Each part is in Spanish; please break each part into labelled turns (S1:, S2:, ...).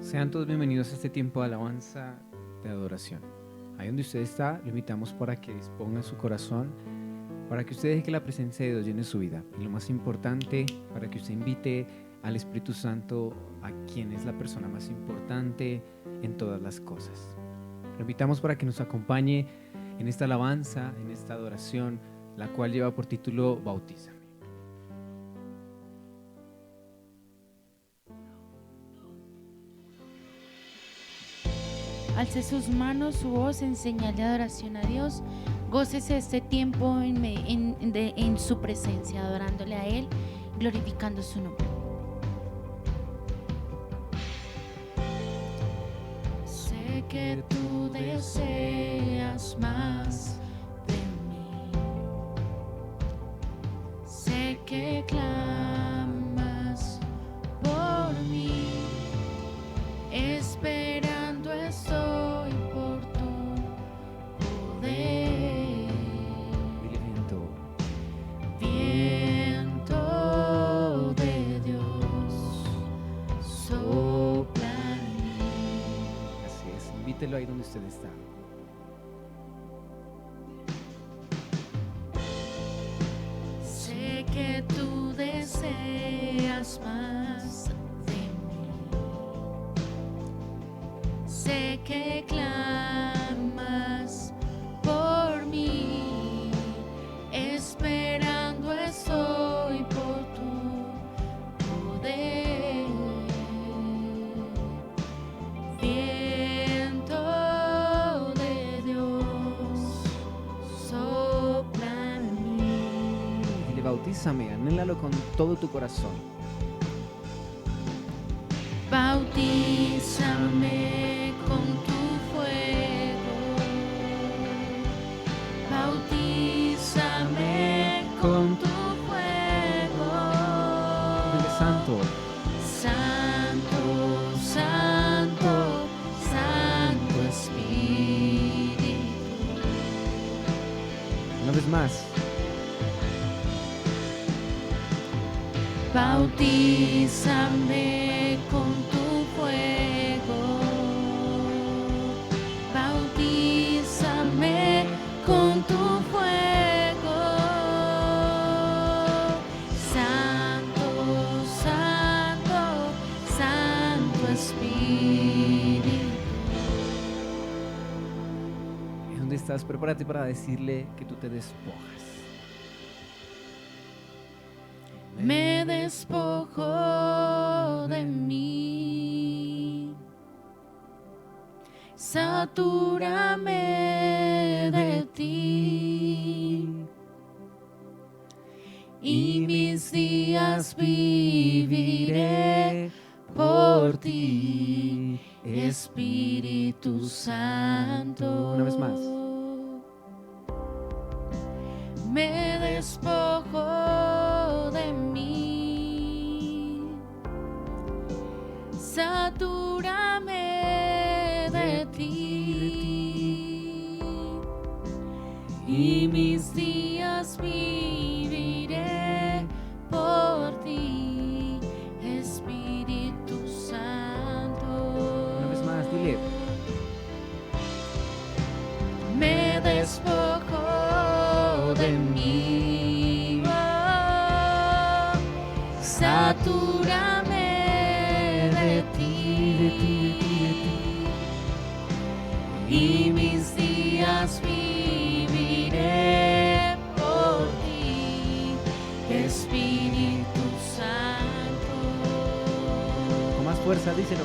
S1: Sean todos bienvenidos a este tiempo de alabanza, de adoración. Ahí donde usted está, lo invitamos para que disponga su corazón, para que usted deje que la presencia de Dios llene su vida. Y lo más importante, para que usted invite al Espíritu Santo, a quien es la persona más importante en todas las cosas. Lo invitamos para que nos acompañe en esta alabanza, en esta adoración, la cual lleva por título Bautízame.
S2: Alce sus manos, su voz en señal de adoración a Dios. Gócese este tiempo en su presencia, adorándole a Él, glorificando su nombre. Sé que tú deseas más de mí. Sé que clamas por mí. Esperando estoy por tu poder.
S1: Dile viento.
S2: Viento de Dios, sopla en mí.
S1: Así es, invítelo ahí donde usted está.
S2: Sé que tú deseas más de mí. Sé que clamas por mí. Esperando estoy por tu poder. Viento de Dios, sopla en mí.
S1: Dile, bautízame, anhélalo con todo tu corazón.
S2: Bautízame con tu fuego. Bautízame con tu fuego.
S1: Dile, santo.
S2: Santo, Santo, Santo Espíritu.
S1: Una vez más.
S2: Bautízame con tu fuego. Bautízame con tu fuego. Santo, Santo, Santo Espíritu.
S1: ¿Y dónde estás? Prepárate para decirle que tú te despojas.
S2: Me despojo de mí, satúrame de ti, y mis días viviré por ti, Espíritu Santo.
S1: Una vez más.
S2: Me despojo de mí, satúrame de ti, y mis días viviré por ti, Espíritu Santo.
S1: Una vez más, dile.
S2: Me despojo de mí, oh, satúrame de ti, y mis días viviré por ti, Espíritu Santo.
S1: Con más fuerza, díselo.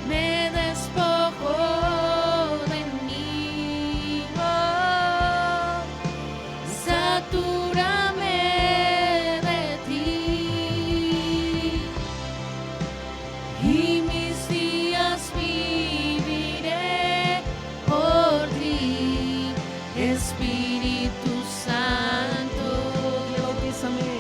S2: Me despojo de mí, oh, satúrame de ti, y mis días viviré por ti, Espíritu Santo.
S1: Bautízame.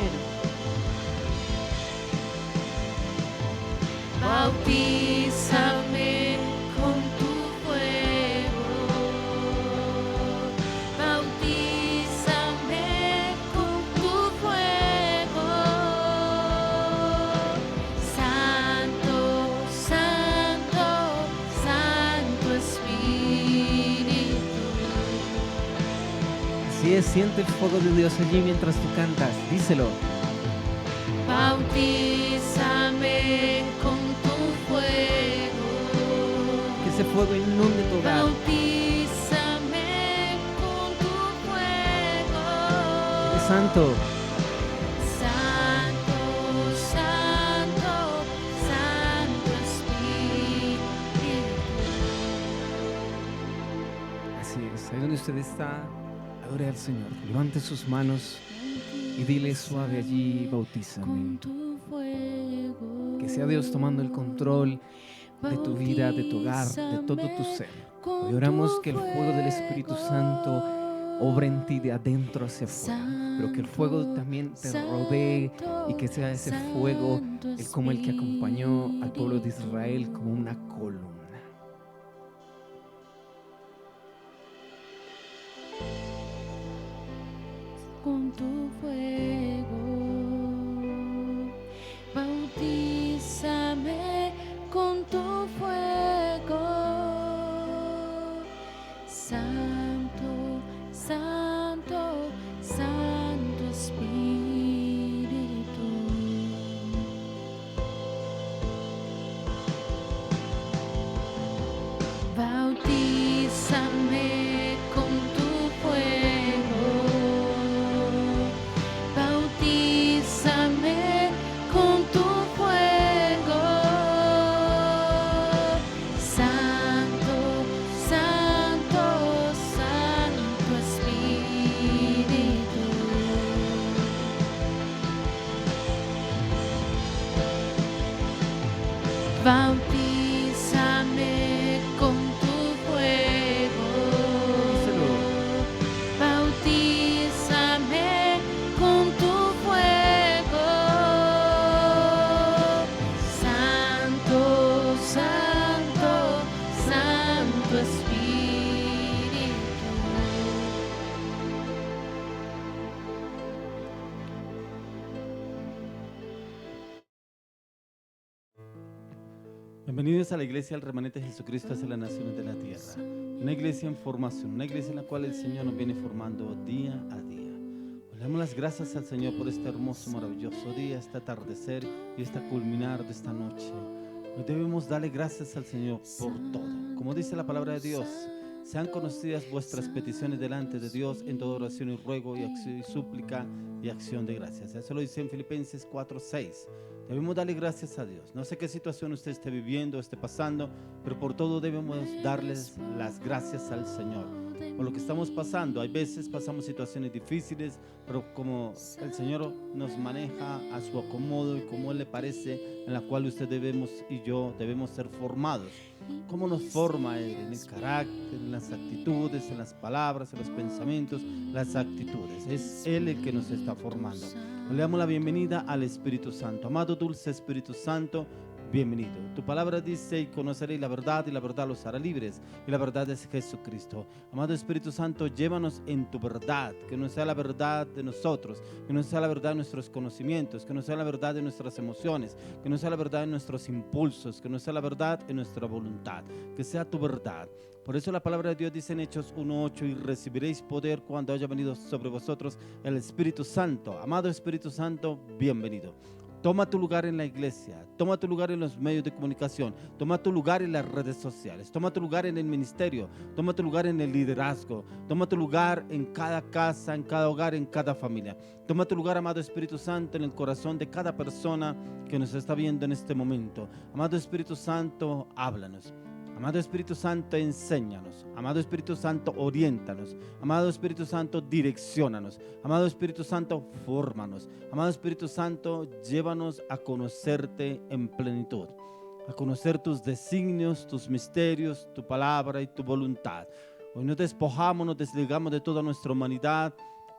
S1: Así es, siente el fuego de Dios allí mientras tú cantas. Díselo.
S2: Bautízame con tu fuego.
S1: Que ese fuego inunde tu hogar.
S2: Bautízame con tu fuego.
S1: Eres santo.
S2: Santo, santo, santo Espíritu.
S1: Así es, ahí donde usted está, adore al Señor. Levante sus manos y dile suave allí, bautízame.
S2: Con tu fuego.
S1: Que sea Dios tomando el control de tu vida, de tu hogar, de todo tu ser. Hoy oramos que el fuego del Espíritu Santo obre en ti de adentro hacia afuera, pero que el fuego también te rodee y que sea ese fuego como el que acompañó al pueblo de Israel como una columna.
S2: Con tu fuego, bautízame con tu fuego, Santo, Santo, Santo Espíritu. Bautízame con tu fuego. Bautízame con tu fuego, Santo, Santo, Santo Espíritu. Bautízame con tu fuego. Bautízame con tu fuego, Santo, Santo, Santo Espíritu.
S3: Bienvenidos a la iglesia del remanente de Jesucristo hacia las naciones de la tierra. Una iglesia en formación, una iglesia en la cual el Señor nos viene formando día a día. Le damos las gracias al Señor por este hermoso, maravilloso día, este atardecer y este culminar de esta noche. Hoy debemos darle gracias al Señor por todo. Como dice la palabra de Dios, sean conocidas vuestras peticiones delante de Dios en toda oración y ruego y acción y súplica y acción de gracias. Eso lo dice en Filipenses 4:6. Debemos darle gracias a Dios. No sé qué situación usted esté viviendo, esté pasando, pero por todo debemos darles las gracias al Señor. Por lo que estamos pasando, hay veces pasamos situaciones difíciles, pero como el Señor nos maneja a su acomodo y como Él le parece, en la cual usted y yo debemos ser formados. ¿Cómo nos forma Él? En el carácter, en las actitudes, en las palabras, en los pensamientos, las actitudes. Es Él el que nos está formando. Le damos la bienvenida al Espíritu Santo. Amado dulce Espíritu Santo, bienvenido. Tu palabra dice: y conoceréis la verdad y la verdad los hará libres, y la verdad es Jesucristo. Amado Espíritu Santo, llévanos en tu verdad, que no sea la verdad de nosotros, que no sea la verdad de nuestros conocimientos, que no sea la verdad de nuestras emociones, que no sea la verdad de nuestros impulsos, que no sea la verdad en nuestra voluntad, que sea tu verdad. Por eso la palabra de Dios dice en Hechos 1:8: y recibiréis poder cuando haya venido sobre vosotros el Espíritu Santo. Amado Espíritu Santo, bienvenido. Toma tu lugar en la iglesia, toma tu lugar en los medios de comunicación, toma tu lugar en las redes sociales, toma tu lugar en el ministerio, toma tu lugar en el liderazgo, toma tu lugar en cada casa, en cada hogar, en cada familia. Toma tu lugar, amado Espíritu Santo, en el corazón de cada persona que nos está viendo en este momento. Amado Espíritu Santo, háblanos. Amado Espíritu Santo, enséñanos. Amado Espíritu Santo, oriéntanos. Amado Espíritu Santo, direcciónanos. Amado Espíritu Santo, fórmanos. Amado Espíritu Santo, llévanos a conocerte en plenitud, a conocer tus designios, tus misterios, tu palabra y tu voluntad. Hoy nos despojamos, nos desligamos de toda nuestra humanidad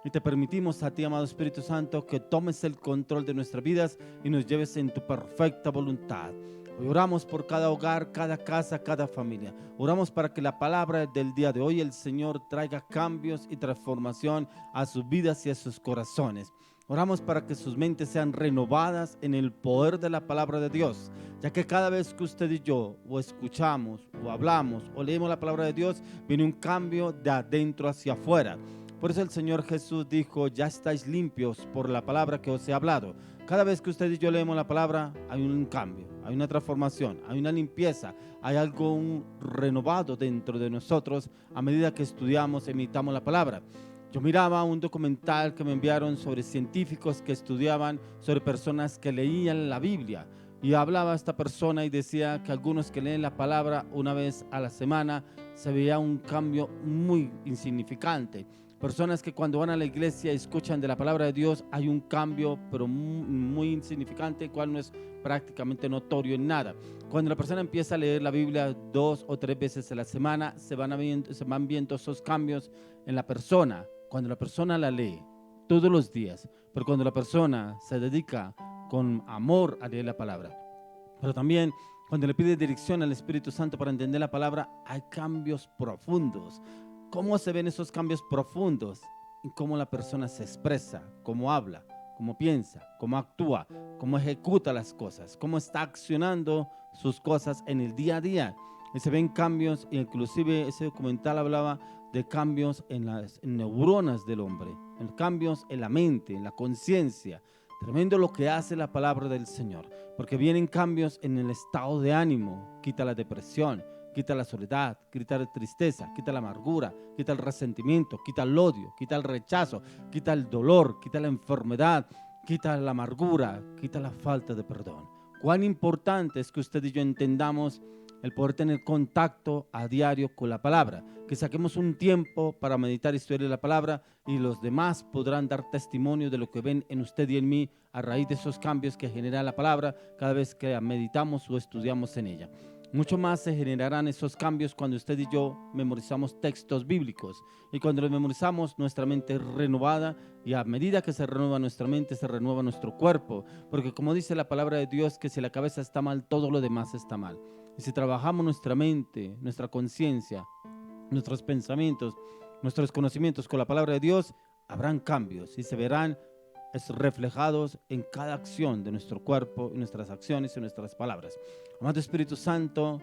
S3: y te permitimos a ti, amado Espíritu Santo, que tomes el control de nuestras vidas y nos lleves en tu perfecta voluntad. Hoy oramos por cada hogar, cada casa, cada familia. Oramos para que la palabra del día de hoy, el Señor, traiga cambios y transformación a sus vidas y a sus corazones. Oramos para que sus mentes sean renovadas en el poder de la palabra de Dios, ya que cada vez que usted y yo o escuchamos o hablamos o leemos la palabra de Dios, viene un cambio de adentro hacia afuera. Por eso el Señor Jesús dijo, ya estáis limpios por la palabra que os he hablado. Cada vez que usted y yo leemos la palabra, hay un cambio, hay una transformación, hay una limpieza, hay algo renovado dentro de nosotros a medida que estudiamos e imitamos la palabra. Yo miraba un documental que me enviaron sobre científicos que estudiaban sobre personas que leían la Biblia. Y hablaba esta persona y decía que algunos que leen la palabra una vez a la semana se veía un cambio muy insignificante. Personas que cuando van a la iglesia y escuchan de la palabra de Dios hay un cambio pero muy insignificante, cual no es prácticamente notorio en nada. Cuando la persona empieza a leer la Biblia 2 o 3 veces a la semana, se van viendo esos cambios en la persona. Cuando la persona la lee todos los días, pero cuando la persona se dedica con amor a leer la palabra, pero también cuando le pide dirección al Espíritu Santo para entender la palabra, hay cambios profundos. ¿Cómo se ven esos cambios profundos? En cómo la persona se expresa, cómo habla, cómo piensa, cómo actúa, cómo ejecuta las cosas, cómo está accionando sus cosas en el día a día. Y se ven cambios, inclusive ese documental hablaba de cambios en las neuronas del hombre, en cambios en la mente, en la conciencia. Tremendo lo que hace la palabra del Señor, porque vienen cambios en el estado de ánimo, quita la depresión, quita la soledad, quita la tristeza, quita la amargura, quita el resentimiento, quita el odio, quita el rechazo, quita el dolor, quita la enfermedad, quita la amargura, quita la falta de perdón. Cuán importante es que usted y yo entendamos el poder tener contacto a diario con la palabra, que saquemos un tiempo para meditar y estudiar la palabra, y los demás podrán dar testimonio de lo que ven en usted y en mí a raíz de esos cambios que genera la palabra cada vez que meditamos o estudiamos en ella. Mucho más se generarán esos cambios cuando usted y yo memorizamos textos bíblicos, y cuando los memorizamos nuestra mente es renovada, y a medida que se renueva nuestra mente se renueva nuestro cuerpo, porque como dice la palabra de Dios, que si la cabeza está mal, todo lo demás está mal. Y si trabajamos nuestra mente, nuestra conciencia, nuestros pensamientos, nuestros conocimientos con la palabra de Dios, habrán cambios y se verán reflejados en cada acción de nuestro cuerpo, en nuestras acciones y nuestras palabras. Amado Espíritu Santo,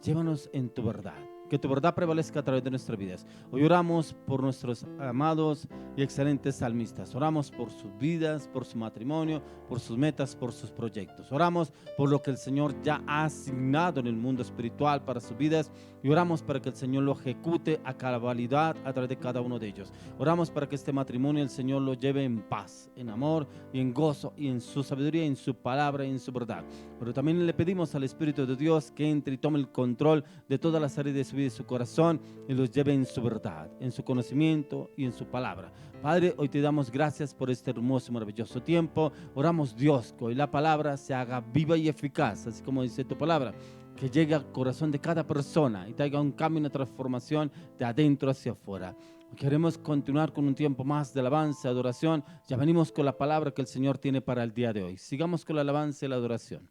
S3: llévanos en tu verdad. Que tu verdad prevalezca a través de nuestras vidas. Hoy oramos por nuestros amados y excelentes salmistas. Oramos por sus vidas, por su matrimonio, por sus metas, por sus proyectos. Oramos por lo que el Señor ya ha asignado en el mundo espiritual para sus vidas. Y oramos para que el Señor lo ejecute a cabalidad a través de cada uno de ellos. Oramos para que este matrimonio el Señor lo lleve en paz, en amor y en gozo, y en su sabiduría, en su palabra y en su verdad. Pero también le pedimos al Espíritu de Dios que entre y tome el control de todas las áreas de su vida y su corazón, y los lleve en su verdad, en su conocimiento y en su palabra. Padre, hoy te damos gracias por este hermoso y maravilloso tiempo. Oramos, Dios, que hoy la palabra se haga viva y eficaz, así como dice tu palabra, que llegue al corazón de cada persona y traiga un cambio y una transformación de adentro hacia afuera. Queremos continuar con un tiempo más de alabanza y adoración. Ya venimos con la palabra que el Señor tiene para el día de hoy. Sigamos con la alabanza y la adoración.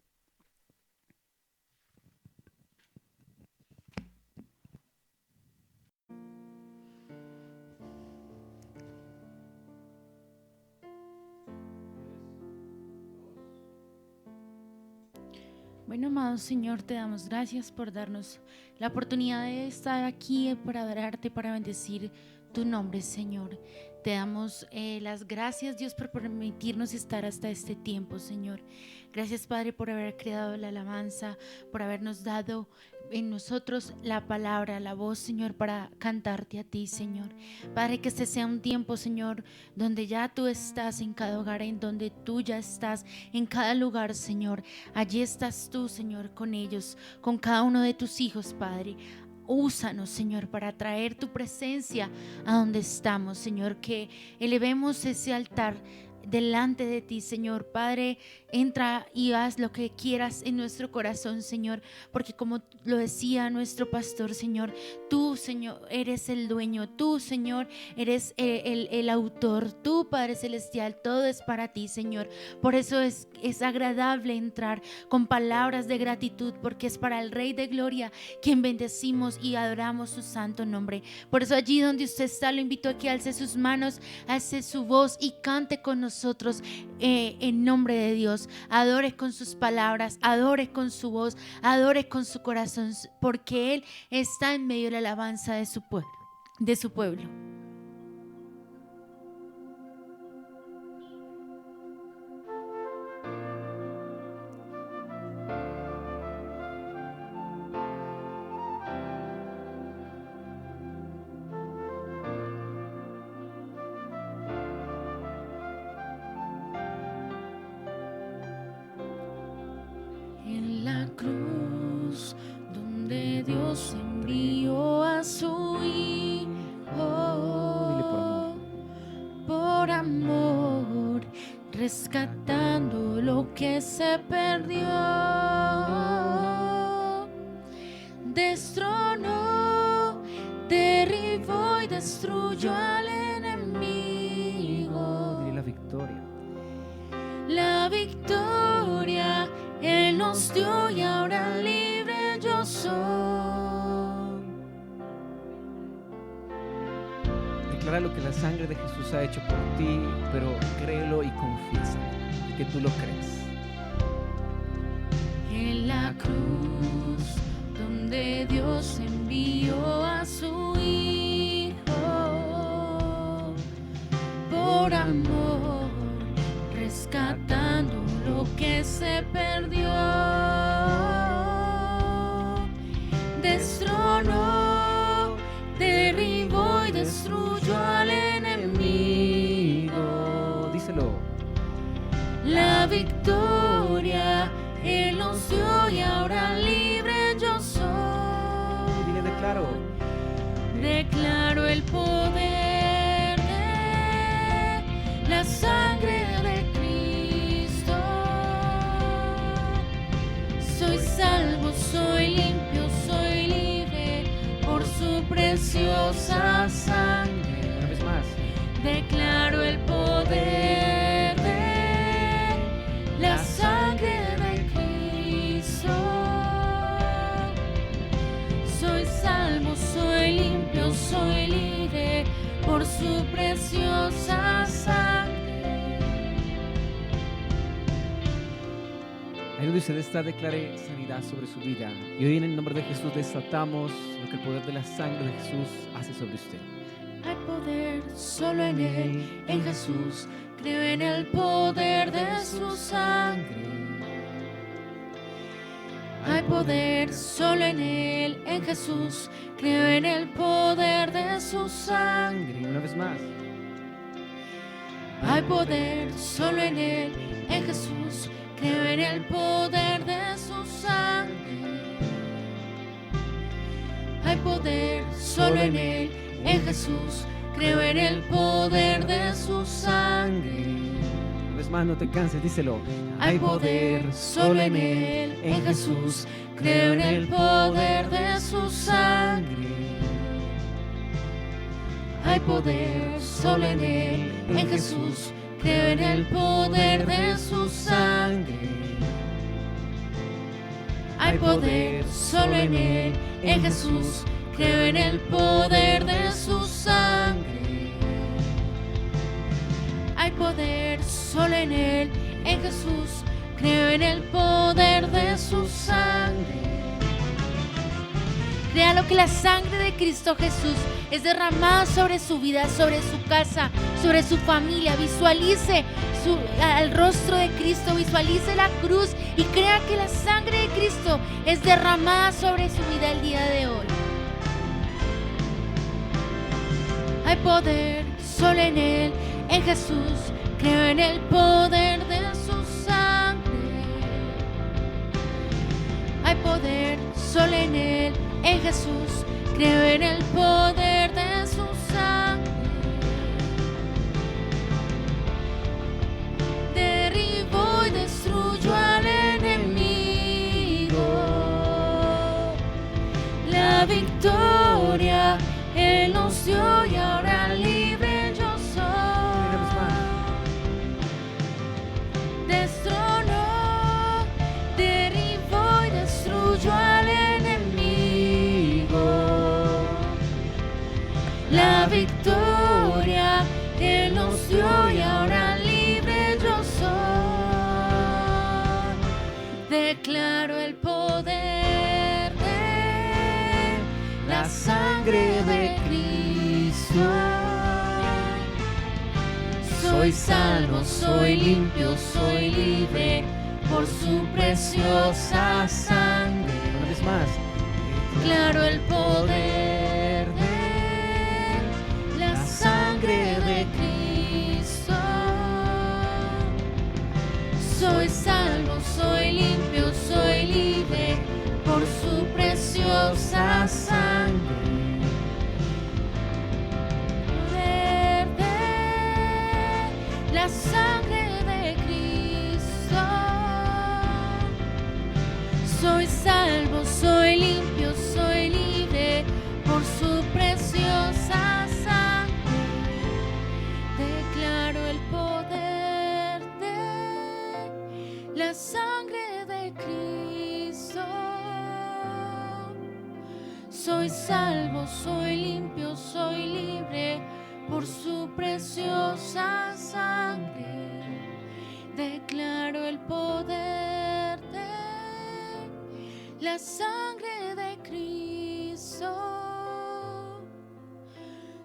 S2: Bueno, amado Señor, te damos gracias por darnos la oportunidad de estar aquí para adorarte, para bendecir tu nombre, Señor. Te damos las gracias, Dios, por permitirnos estar hasta este tiempo, Señor. Gracias, Padre, por haber creado la alabanza, por habernos dado en nosotros la palabra, la voz, Señor, para cantarte a ti, Señor. Padre, que este sea un tiempo, Señor, donde ya tú estás en cada hogar, en donde tú ya estás en cada lugar, Señor. Allí estás tú, Señor, con ellos, con cada uno de tus hijos, Padre. Úsanos, Señor, para traer tu presencia a donde estamos, Señor, que elevemos ese altar delante de ti, Señor. Padre, entra y haz lo que quieras en nuestro corazón, Señor, porque como lo decía nuestro pastor, Señor, tú, Señor, eres el dueño, tú, Señor, eres el autor, tú, Padre Celestial, todo es para ti, Señor. Por eso es agradable entrar con palabras de gratitud, porque es para el Rey de Gloria quien bendecimos y adoramos su santo nombre. Por eso allí donde usted está, lo invito a que alce sus manos, alce su voz y cante con nosotros en nombre de Dios. Adore con sus palabras, adore con su voz, adore con su corazón, porque Él está en medio de la alabanza de su pueblo. rescatando lo que se perdió. Destronó, derribó y destruyó al enemigo.
S1: Dile la victoria.
S2: La victoria Él nos dio y ahora libre yo soy.
S1: Declara lo que la sangre de Jesús ha hecho por ti, pero créelo y confiesa y que tú lo crees.
S2: En la cruz donde Dios envió a su Hijo por amor, rescatando lo que se perdió. Destronó, derribó y destruyó al enemigo.
S1: Díselo.
S2: La victoria Él nos dio y ahora libre yo soy.
S1: Dile, declaro.
S2: Declaro el poder de la sangre de Cristo. Soy salvo, soy limpio, soy libre por su preciosa sangre.
S1: Una vez más.
S2: Declaro el poder de la sangre de Cristo. Soy salvo, soy limpio, soy libre por su preciosa sangre.
S1: Ahí donde usted está, declare sanidad sobre su vida. Y hoy en el nombre de Jesús desatamos lo que el poder de la sangre de Jesús hace sobre usted.
S2: Hay poder solo en Él, en Jesús. Creo en el poder de su sangre. Hay poder solo en Él, en Jesús. Creo en el poder de su sangre.
S1: Una vez más.
S2: Hay poder solo en Él, en Jesús. Creo en el poder de su sangre. Hay poder solo en Él, en Jesús. Creo en el poder de su sangre.
S1: Una vez más, no te canses, díselo.
S2: Hay poder solo en Él, en Jesús. Creo en el poder de su sangre. Hay poder solo en Él, en Jesús. Creo en el poder de su sangre. Hay poder solo en Él, en Jesús. Creo en el poder de su sangre. Hay poder solo en Él, en Jesús. Creo en el poder de su sangre. Créalo que la sangre de Cristo Jesús es derramada sobre su vida, sobre su casa, sobre su familia. Visualice al rostro de Cristo, visualice la cruz y crea que la sangre de Cristo es derramada sobre su vida el día de hoy. Hay poder solo en Él, en Jesús. Creo en el poder de su sangre. Hay poder solo en Él, en Jesús. Creo en el poder de su sangre. Derribó y destruyó al enemigo. La victoria Él nos dio y ahora libre yo soy. Destronó, derribó y destruyó al enemigo. La victoria Él nos dio y ahora libre yo soy. Declaro el poder de la sangre de Cristo. Soy salvo, soy limpio, soy libre por su preciosa sangre.
S1: Una vez más.
S2: Declaro el poder de la sangre de Cristo. Soy salvo, soy limpio, soy libre por su preciosa sangre. Poder de la sangre de Soy salvo, soy limpio, soy libre por su preciosa sangre. Declaro el poder de la sangre de Cristo.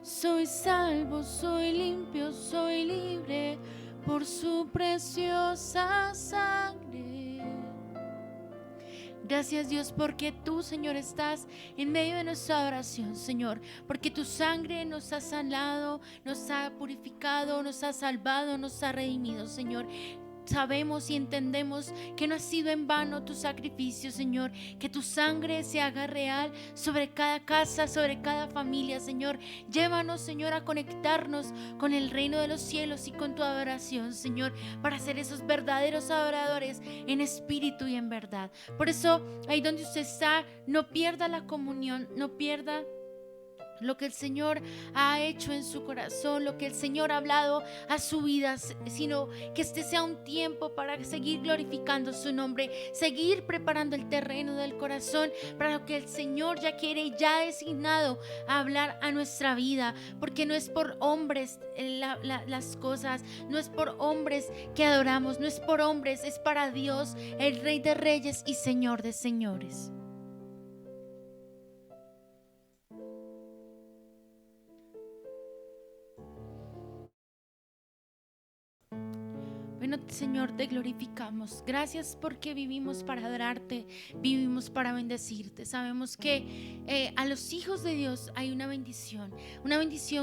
S2: Soy salvo, soy limpio, soy libre por su preciosa sangre. Gracias, Dios, porque tú, Señor, estás en medio de nuestra oración, Señor, porque tu sangre nos ha sanado, nos ha purificado, nos ha salvado, nos ha redimido, Señor. Sabemos y entendemos que no ha sido en vano tu sacrificio, Señor, que tu sangre se haga real sobre cada casa, sobre cada familia, Señor. Llévanos, Señor, a conectarnos con el reino de los cielos y con tu adoración, Señor, para ser esos verdaderos adoradores en espíritu y en verdad. Por eso, ahí donde usted está, no pierda la comunión, no pierda lo que el Señor ha hecho en su corazón, lo que el Señor ha hablado a su vida, sino que este sea un tiempo para seguir glorificando su nombre, seguir preparando el terreno del corazón para lo que el Señor ya quiere y ya ha designado a hablar a nuestra vida, porque no es por hombres las cosas, no es por hombres que adoramos, no es por hombres, es para Dios, el Rey de Reyes y Señor de Señores. Bueno, Señor, te glorificamos. Gracias porque vivimos para adorarte, vivimos para bendecirte. Sabemos que a los hijos de Dios hay una bendición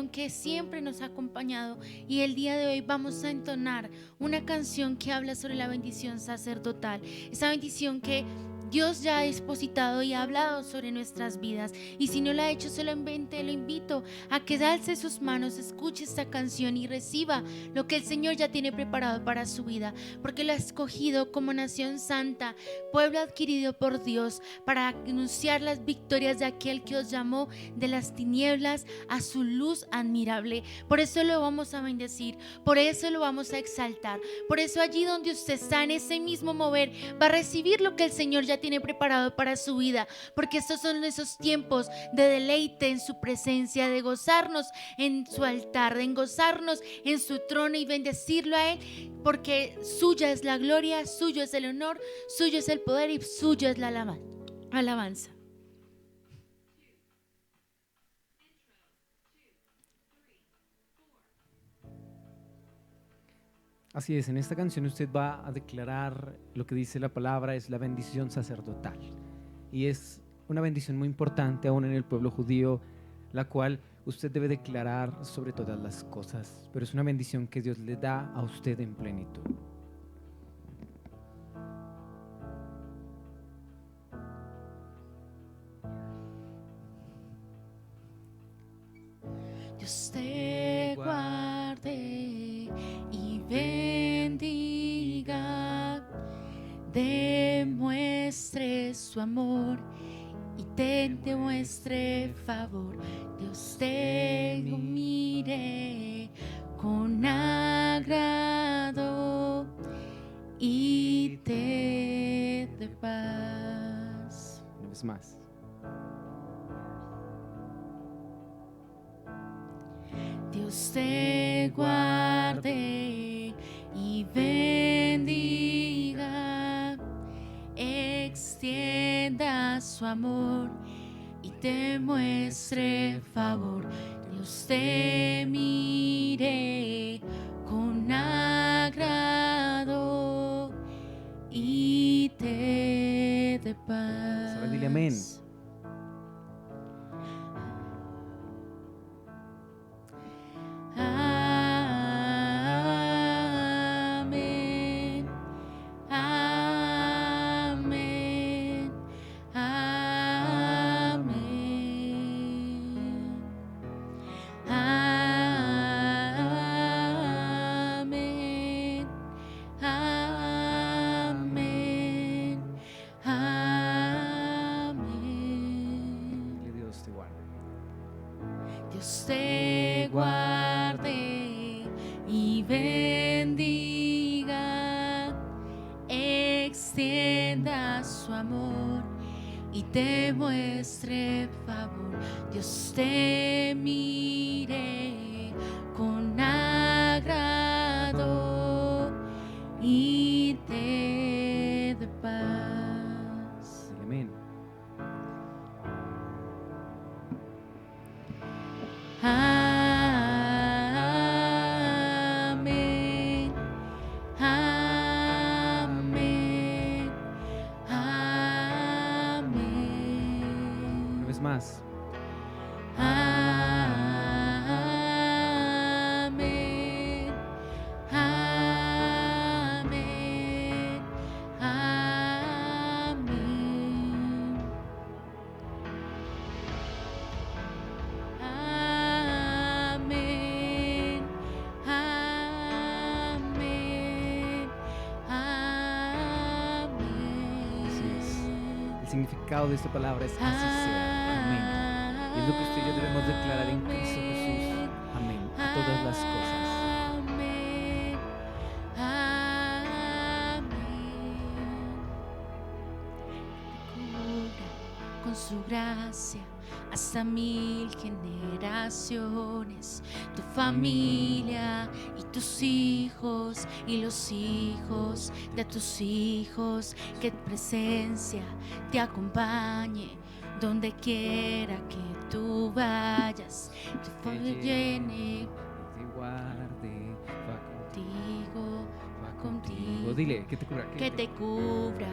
S2: que siempre nos ha acompañado, y el día de hoy vamos a entonar una canción que habla sobre la bendición sacerdotal, esa bendición que Dios ya ha depositado y ha hablado sobre nuestras vidas. Y si no lo ha hecho, solamente lo invito a que alce sus manos, escuche esta canción y reciba lo que el Señor ya tiene preparado para su vida, porque lo ha escogido como nación santa, pueblo adquirido por Dios, para anunciar las victorias de aquel que os llamó de las tinieblas a su luz admirable. Por eso lo vamos a bendecir, por eso lo vamos a exaltar, por eso allí donde usted está, en ese mismo mover, va a recibir lo que el Señor ya tiene preparado para su vida, porque estos son esos tiempos de deleite en su presencia, de gozarnos en su altar, de gozarnos en su trono y bendecirlo a Él, porque suya es la gloria, suyo es el honor, suyo es el poder y suyo es la alabanza.
S1: Así es, en esta canción usted va a declarar lo que dice la palabra, es la bendición sacerdotal. Y es una bendición muy importante aún en el pueblo judío, la cual usted debe declarar sobre todas las cosas. Pero es una bendición que Dios le da a usted en plenitud.
S2: Dios te guarde y bendiga, demuestre su amor y te demuestre favor. Dios te mire con agrado y te dé paz.
S1: Una vez más.
S2: Dios te guarde y bendiga, extienda su amor y te muestre favor. Dios te mire con agrado y te dé paz.
S1: Ahora dile amén.
S2: Amén, amén, amén, amén, amén, amén.
S1: Dile, Dios te guarde.
S2: Dios te guarde y bendiga, extienda su amor y te muestre favor. Dios, te mire con agrado y te dé paz.
S1: Amén.
S2: Amén. Amén. Amén.
S1: Una vez más.
S2: Amén. Amén. Amén. Amén. Amén. Amén.
S1: Así es. El significado de esta palabra es así sea. Amén. Y es lo que usted y yo debemos declarar en Cristo Jesús. Amén. A todas las cosas.
S2: Amén. Amén. Cubra con su gracia hasta 1000 generaciones, tu familia y tus hijos y los hijos de tus hijos, que tu presencia te acompañe donde quiera que tú vayas, tu fuego llene
S1: Te guarde, va
S2: contigo,
S1: contigo. Dile, que te cubra.
S2: que te cubra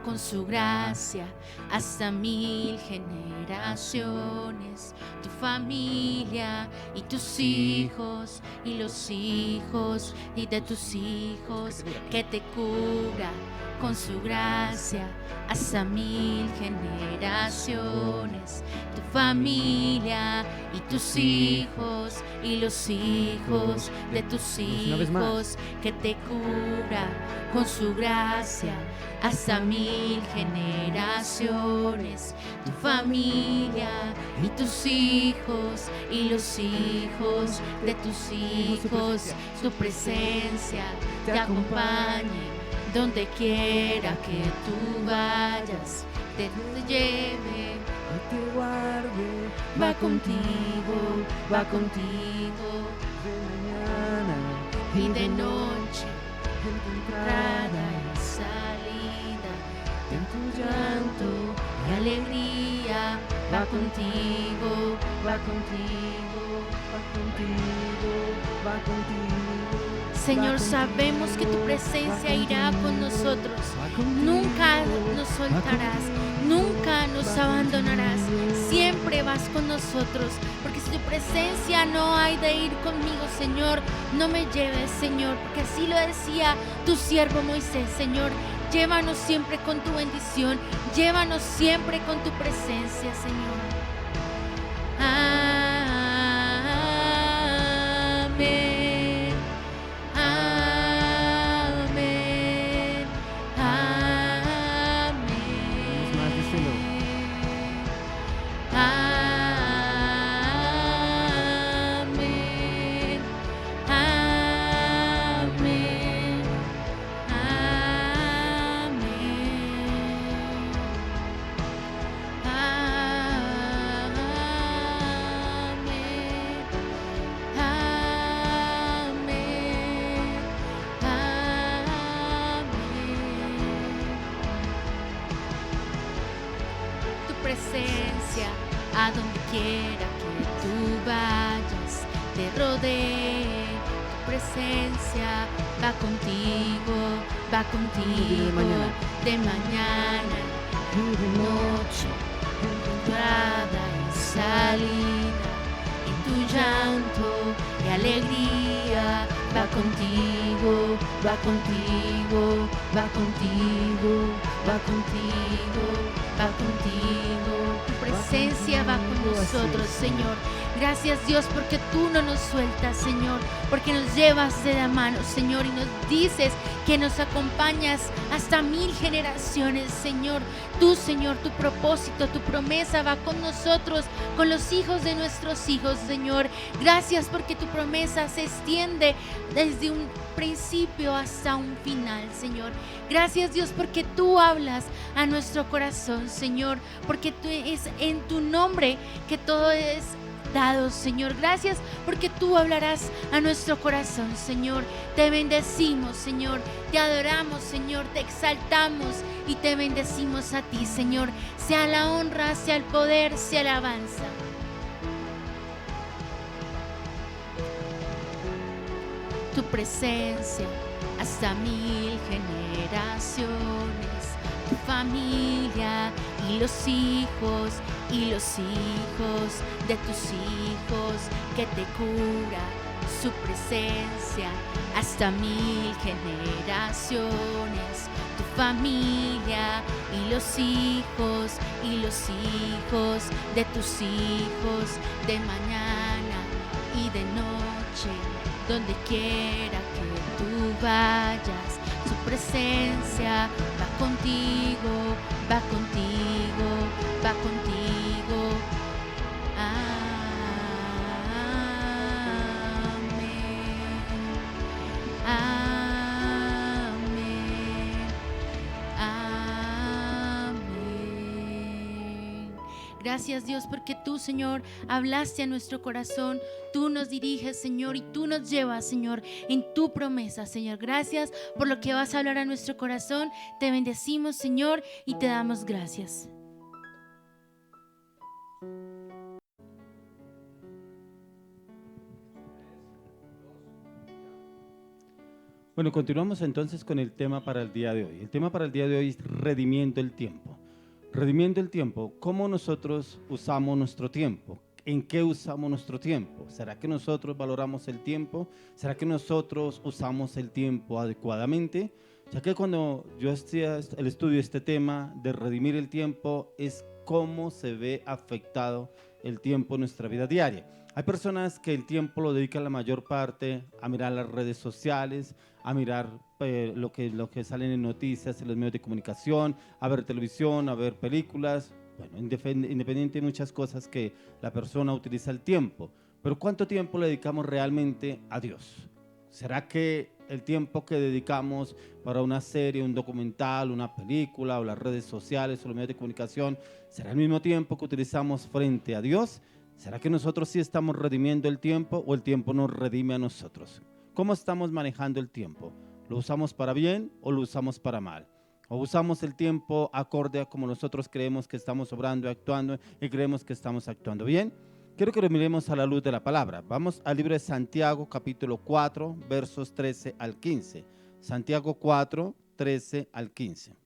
S2: con su gracia hasta 1000 generaciones, tu familia y tus hijos y los hijos y de tus hijos, que te cubra con su gracia hasta 1000 generaciones, tu familia y tus hijos y los hijos de tus
S1: Una vez más.
S2: hijos, que te cubra con su gracia hasta 1000 generaciones, tu familia y tus hijos y los hijos de tus hijos, tu presencia te acompañe donde quiera que tú vayas, te lleve,
S1: te guarde,
S2: va contigo
S1: de mañana
S2: y de noche,
S1: en tu
S2: entrada y salida, en tu llanto y alegría, va contigo,
S1: va contigo, va contigo, va contigo.
S2: Señor, sabemos que tu presencia irá con nosotros. Nunca nos soltarás, nunca nos abandonarás. Siempre vas con nosotros, porque si tu presencia no hay de ir conmigo, Señor, no me lleves, Señor, porque así lo decía tu siervo Moisés, Señor. Llévanos siempre con tu bendición, llévanos siempre con tu presencia, Señor. Amén. Amén. Amén.
S1: Más, díselo.
S2: Amén. Amén. Tu presencia a donde quiera que tú vayas te rodee, tu presencia va contigo de mañana y de noche, en tu entrada y salida, en tu llanto y alegría, va contigo, va contigo, va contigo, va contigo, va contigo. Tu presencia va con nosotros, Señor. Gracias, Dios, porque tú no nos sueltas, Señor, porque nos llevas de la mano, Señor, y nos dices que nos acompañas hasta 1000 generaciones, Señor. Tú, Señor, tu propósito, tu promesa va con nosotros, con los hijos de nuestros hijos, Señor. Gracias porque tu promesa se extiende desde un principio hasta un final, Señor. Gracias, Dios, porque tú abres hablas a nuestro corazón, Señor, porque es en tu nombre que todo es dado, Señor. Gracias porque tú hablarás a nuestro corazón, Señor. Te bendecimos, Señor. Te adoramos, Señor. Te exaltamos y te bendecimos a ti, Señor. Sea la honra, sea el poder, sea la alabanza. Tu presencia hasta 1000 generaciones, tu familia y los hijos de tus hijos que te cura, su presencia hasta 1000 generaciones, tu familia y los hijos de tus hijos de mañana y de noche, donde quiera que tú vayas, su presencia va contigo, va contigo, va contigo. Gracias, Dios, porque tú, Señor, hablaste a nuestro corazón. Tú nos diriges, Señor, y tú nos llevas, Señor, en tu promesa, Señor. Gracias por lo que vas a hablar a nuestro corazón. Te bendecimos, Señor, y te damos gracias.
S3: Bueno, continuamos entonces con el tema para el día de hoy. El tema para el día de hoy es redimiendo el tiempo. Redimiendo el tiempo, ¿cómo nosotros usamos nuestro tiempo? ¿En qué usamos nuestro tiempo? ¿Será que nosotros valoramos el tiempo? ¿Será que nosotros usamos el tiempo adecuadamente? Ya que cuando yo estudio este tema de redimir el tiempo es cómo se ve afectado el tiempo en nuestra vida diaria. Hay personas que el tiempo lo dedican la mayor parte a mirar las redes sociales, a mirar lo que salen en noticias, en los medios de comunicación, a ver televisión, a ver películas. Bueno, independiente de muchas cosas que la persona utiliza el tiempo. Pero ¿cuánto tiempo le dedicamos realmente a Dios? ¿Será que el tiempo que dedicamos para una serie, un documental, una película o las redes sociales o los medios de comunicación será el mismo tiempo que utilizamos frente a Dios? ¿Será que nosotros sí estamos redimiendo el tiempo o el tiempo nos redime a nosotros? ¿Cómo estamos manejando el tiempo? ¿Lo usamos para bien o lo usamos para mal? ¿O usamos el tiempo acorde a como nosotros creemos que estamos obrando y actuando y creemos que estamos actuando bien? Quiero que lo miremos a la luz de la palabra. Vamos al libro de Santiago, capítulo 4, versos 13 al 15. Santiago 4, 13 al 15.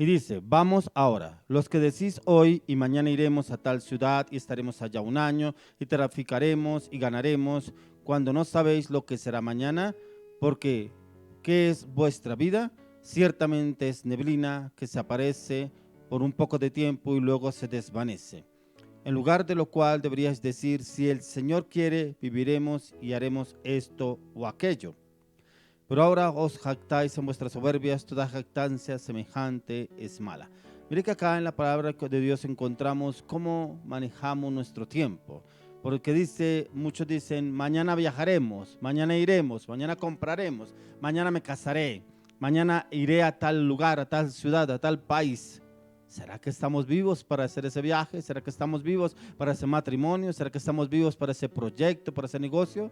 S3: Y dice, vamos ahora, los que decís hoy y mañana iremos a tal ciudad y estaremos allá un año y traficaremos y ganaremos, cuando no sabéis lo que será mañana, porque ¿qué es vuestra vida? Ciertamente es neblina que se aparece por un poco de tiempo y luego se desvanece. En lugar de lo cual deberíais decir, si el Señor quiere, viviremos y haremos esto o aquello. Pero ahora os jactáis en vuestras soberbias, toda jactancia semejante es mala. Mire que acá en la palabra de Dios encontramos cómo manejamos nuestro tiempo. Porque muchos dicen, mañana viajaremos, mañana iremos, mañana compraremos, mañana me casaré, mañana iré a tal lugar, a tal ciudad, a tal país. ¿Será que estamos vivos para hacer ese viaje? ¿Será que estamos vivos para ese matrimonio? ¿Será que estamos vivos para ese proyecto, para ese negocio?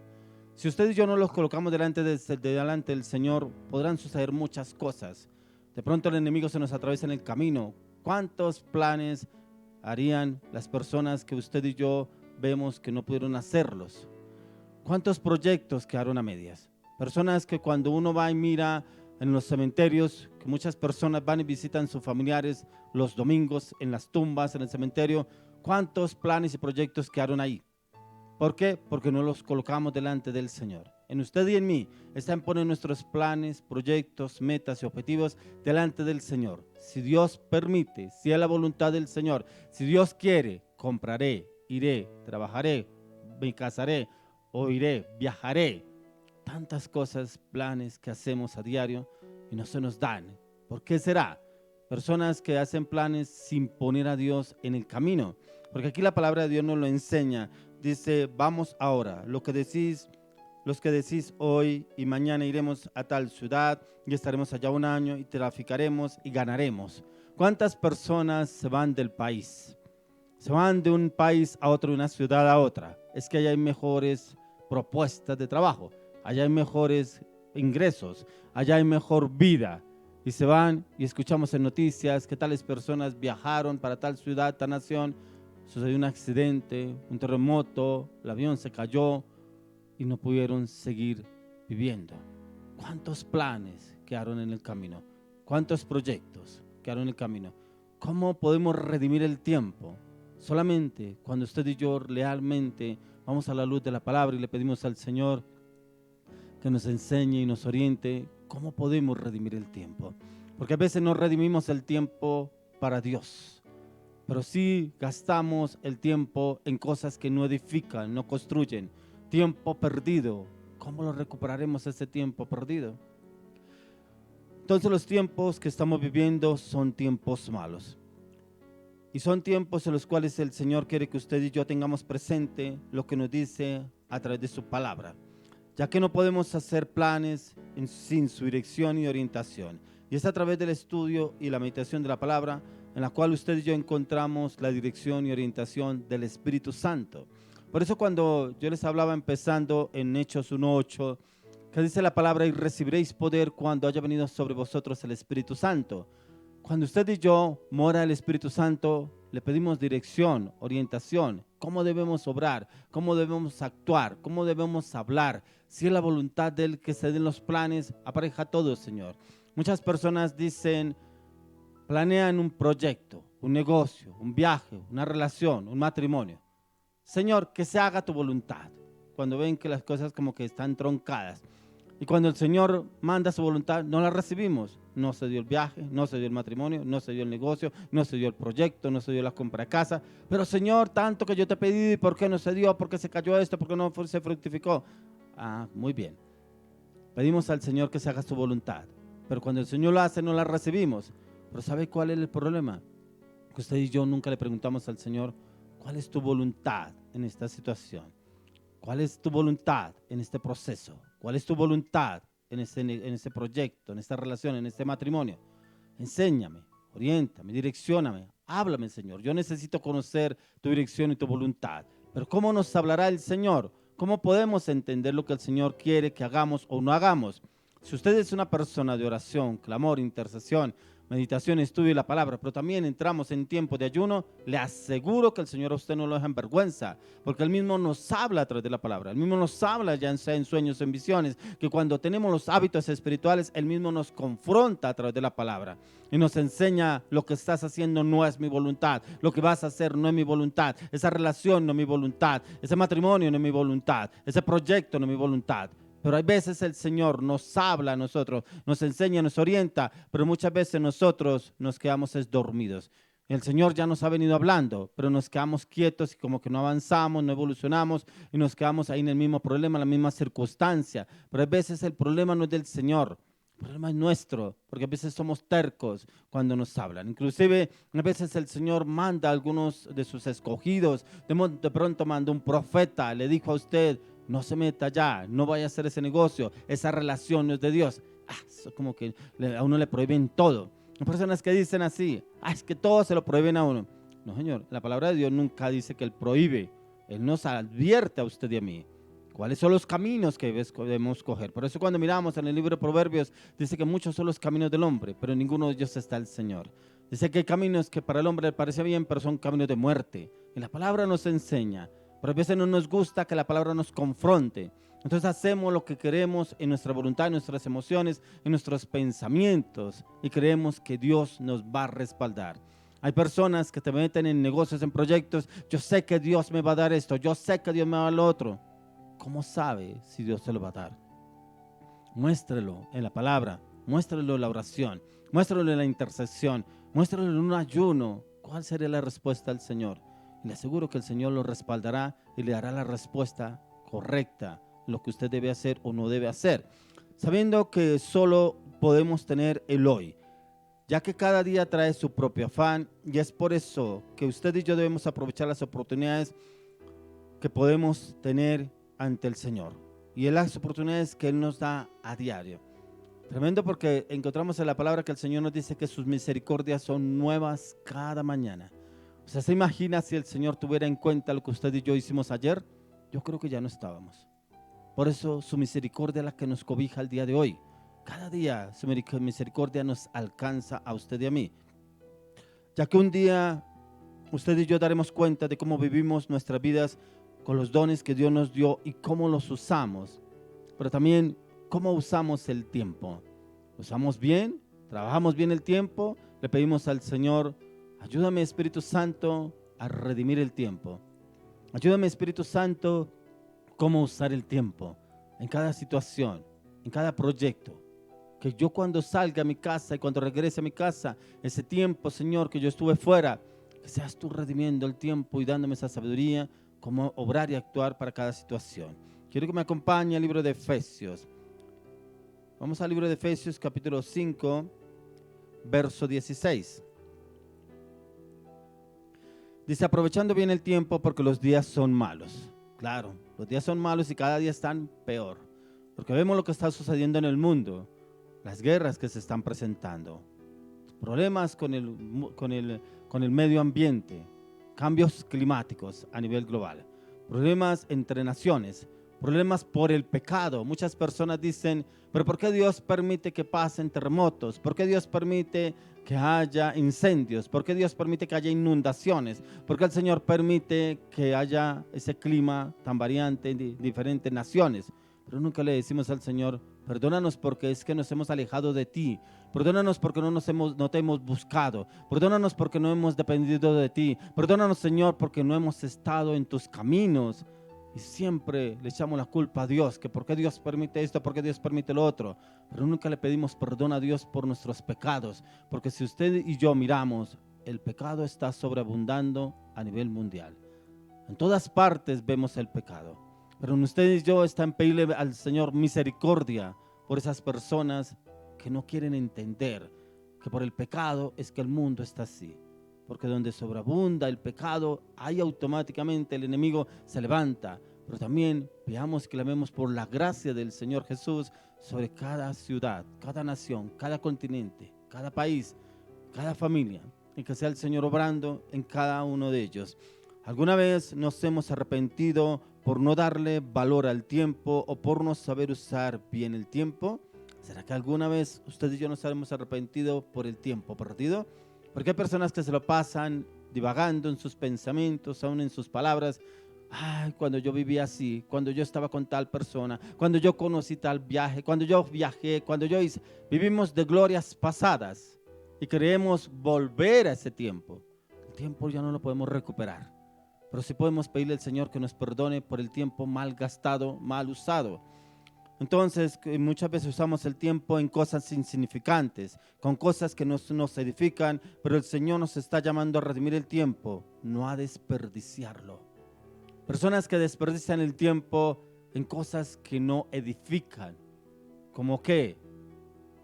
S3: Si usted y yo no los colocamos delante del Señor, podrán suceder muchas cosas. De pronto el enemigo se nos atraviesa en el camino. ¿Cuántos planes harían las personas que usted y yo vemos que no pudieron hacerlos? ¿Cuántos proyectos quedaron a medias? Personas que cuando uno va y mira en los cementerios, que muchas personas van y visitan sus familiares los domingos en las tumbas, en el cementerio, ¿cuántos planes y proyectos quedaron ahí? ¿Por qué? Porque no los colocamos delante del Señor. En usted y en mí están poniendo nuestros planes, proyectos, metas y objetivos delante del Señor. Si Dios permite, si es la voluntad del Señor, si Dios quiere, compraré, iré, trabajaré, me casaré, o iré, viajaré. Tantas cosas, planes que hacemos a diario y no se nos dan. ¿Por qué será? Personas que hacen planes sin poner a Dios en el camino. Porque aquí la palabra de Dios nos lo enseña. Dice, vamos ahora, los los que decís hoy y mañana iremos a tal ciudad y estaremos allá un año y traficaremos y ganaremos. ¿Cuántas personas se van del país? Se van de un país a otro, de una ciudad a otra. Es que allá hay mejores propuestas de trabajo, allá hay mejores ingresos, allá hay mejor vida. Y se van y escuchamos en noticias que tales personas viajaron para tal ciudad, tal nación, sucedió un accidente, un terremoto, el avión se cayó y no pudieron seguir viviendo. ¿Cuántos planes quedaron en el camino? ¿Cuántos proyectos quedaron en el camino? ¿Cómo podemos redimir el tiempo? Solamente cuando usted y yo lealmente vamos a la luz de la palabra y le pedimos al Señor que nos enseñe y nos oriente cómo podemos redimir el tiempo. Porque a veces no redimimos el tiempo para Dios, pero sí gastamos el tiempo en cosas que no edifican, no construyen. Tiempo perdido. ¿Cómo lo recuperaremos ese tiempo perdido? Entonces los tiempos que estamos viviendo son tiempos malos. Y son tiempos en los cuales el Señor quiere que usted y yo tengamos presente lo que nos dice a través de su palabra. Ya que no podemos hacer planes sin su dirección y orientación. Y es a través del estudio y la meditación de la palabra en la cual usted y yo encontramos la dirección y orientación del Espíritu Santo. Por eso cuando yo les hablaba empezando en Hechos 1:8, que dice la palabra, y recibiréis poder cuando haya venido sobre vosotros el Espíritu Santo. Cuando usted y yo mora el Espíritu Santo, le pedimos dirección, orientación, cómo debemos obrar, cómo debemos actuar, cómo debemos hablar. Si es la voluntad de Él que se den los planes, apareja todo, Señor. Muchas personas dicen, planean un proyecto, un negocio, un viaje, una relación, un matrimonio. Señor, que se haga tu voluntad. Cuando ven que las cosas como que están troncadas. Y cuando el Señor manda su voluntad, no la recibimos. No se dio el viaje, no se dio el matrimonio, no se dio el negocio, no se dio el proyecto, no se dio la compra de casa. Pero Señor, tanto que yo te pedí, ¿por qué no se dio? ¿Por qué se cayó esto? ¿Por qué no se fructificó? Ah, muy bien. Pedimos al Señor que se haga su voluntad. Pero cuando el Señor lo hace, no la recibimos. Pero ¿sabe cuál es el problema? Que usted y yo nunca le preguntamos al Señor, ¿cuál es tu voluntad en esta situación? ¿Cuál es tu voluntad en este proceso? ¿Cuál es tu voluntad en este proyecto, en esta relación, en este matrimonio? Enséñame, oriéntame, direccióname, háblame, Señor. Yo necesito conocer tu dirección y tu voluntad. Pero ¿cómo nos hablará el Señor? ¿Cómo podemos entender lo que el Señor quiere que hagamos o no hagamos? Si usted es una persona de oración, clamor, intercesión, meditación, estudio de la palabra, pero también entramos en tiempo de ayuno, le aseguro que el Señor a usted no lo deja en vergüenza, porque Él mismo nos habla a través de la palabra, Él mismo nos habla ya en sueños, en visiones, que cuando tenemos los hábitos espirituales, Él mismo nos confronta a través de la palabra y nos enseña: lo que estás haciendo no es mi voluntad, lo que vas a hacer no es mi voluntad, esa relación no es mi voluntad, ese matrimonio no es mi voluntad, ese proyecto no es mi voluntad. Pero hay veces el Señor nos habla a nosotros, nos enseña, nos orienta, pero muchas veces nosotros nos quedamos dormidos. El Señor ya nos ha venido hablando, pero nos quedamos quietos y como que no avanzamos, no evolucionamos y nos quedamos ahí en el mismo problema, en la misma circunstancia. Pero hay veces el problema no es del Señor, el problema es nuestro, porque a veces somos tercos cuando nos hablan. Inclusive a veces el Señor manda a algunos de sus escogidos, de pronto manda un profeta, le dijo a usted: no se meta allá, no vaya a hacer ese negocio, esa relación no es de Dios. Eso como que a uno le prohíben todo. Hay personas que dicen así: es que todo se lo prohíben a uno. No, Señor, la palabra de Dios nunca dice que Él prohíbe. Él nos advierte a usted y a mí cuáles son los caminos que debemos coger. Por eso cuando miramos en el libro de Proverbios, dice que muchos son los caminos del hombre, pero en ninguno de ellos está el Señor. Dice que hay caminos que para el hombre le parece bien, pero son caminos de muerte. Y la palabra nos enseña. Pero a veces no nos gusta que la palabra nos confronte. Entonces hacemos lo que queremos en nuestra voluntad, en nuestras emociones, en nuestros pensamientos, y creemos que Dios nos va a respaldar. Hay personas que te meten en negocios, en proyectos: yo sé que Dios me va a dar esto, yo sé que Dios me va a dar lo otro. ¿Cómo sabe si Dios se lo va a dar? Muéstrelo en la palabra, muéstrelo en la oración, muéstrelo en la intercesión, muéstrelo en un ayuno. ¿Cuál sería la respuesta del Señor? Le aseguro que el Señor lo respaldará y le dará la respuesta correcta, lo que usted debe hacer o no debe hacer, sabiendo que solo podemos tener el hoy, ya que cada día trae su propio afán, y es por eso que usted y yo debemos aprovechar las oportunidades que podemos tener ante el Señor. y en las oportunidades que Él nos da a diario. Tremendo, porque encontramos en la palabra que el Señor nos dice que sus misericordias son nuevas cada mañana. O sea, ¿se imagina si el Señor tuviera en cuenta lo que usted y yo hicimos ayer? Yo creo que ya no estábamos. Por eso su misericordia es la que nos cobija el día de hoy. Cada día su misericordia nos alcanza a usted y a mí. Ya que un día usted y yo daremos cuenta de cómo vivimos nuestras vidas con los dones que Dios nos dio y cómo los usamos. Pero también cómo usamos el tiempo. ¿Usamos bien? ¿Trabajamos bien el tiempo? Le pedimos al Señor: ayúdame, Espíritu Santo, a redimir el tiempo. Ayúdame, Espíritu Santo, cómo usar el tiempo en cada situación, en cada proyecto. Que yo cuando salga a mi casa y cuando regrese a mi casa, ese tiempo, Señor, que yo estuve fuera, que seas tú redimiendo el tiempo y dándome esa sabiduría, cómo obrar y actuar para cada situación. Quiero que me acompañe al libro de Efesios. Vamos al libro de Efesios, capítulo 5, verso 16. Dice: aprovechando bien el tiempo porque los días son malos. Claro, los días son malos y cada día están peor. Porque vemos lo que está sucediendo en el mundo, las guerras que se están presentando, problemas con el medio ambiente, cambios climáticos a nivel global, problemas entre naciones, problemas por el pecado. Muchas personas dicen: pero ¿por qué Dios permite que pasen terremotos? ¿Por qué Dios permite que haya incendios? ¿Por qué Dios permite que haya inundaciones? ¿Por qué el Señor permite que haya ese clima tan variante en diferentes naciones? Pero nunca le decimos al Señor: perdónanos porque es que nos hemos alejado de ti. Perdónanos porque no te hemos buscado. Perdónanos porque no hemos dependido de ti. Perdónanos, Señor, porque no hemos estado en tus caminos. Y siempre le echamos la culpa a Dios, que por qué Dios permite esto, por qué Dios permite lo otro. Pero nunca le pedimos perdón a Dios por nuestros pecados. Porque si usted y yo miramos, el pecado está sobreabundando a nivel mundial. En todas partes vemos el pecado. Pero en ustedes y yo está en pedirle al Señor misericordia por esas personas que no quieren entender que por el pecado es que el mundo está así. Porque donde sobreabunda el pecado, ahí automáticamente el enemigo se levanta. Pero también veamos, clamemos por la gracia del Señor Jesús sobre cada ciudad, cada nación, cada continente, cada país, cada familia, y que sea el Señor obrando en cada uno de ellos. ¿Alguna vez nos hemos arrepentido por no darle valor al tiempo o por no saber usar bien el tiempo? ¿Será que alguna vez usted y yo nos hemos arrepentido por el tiempo perdido? Porque hay personas que se lo pasan divagando en sus pensamientos, aún en sus palabras. Ay, cuando yo vivía así, cuando yo estaba con tal persona, cuando yo conocí tal viaje, cuando yo viajé, cuando yo hice. Vivimos de glorias pasadas y queremos volver a ese tiempo. El tiempo ya no lo podemos recuperar. Pero sí podemos pedirle al Señor que nos perdone por el tiempo mal gastado, mal usado. Entonces, muchas veces usamos el tiempo en cosas insignificantes, con cosas que nos edifican, pero el Señor nos está llamando a redimir el tiempo, no a desperdiciarlo. Personas que desperdician el tiempo en cosas que no edifican, como qué,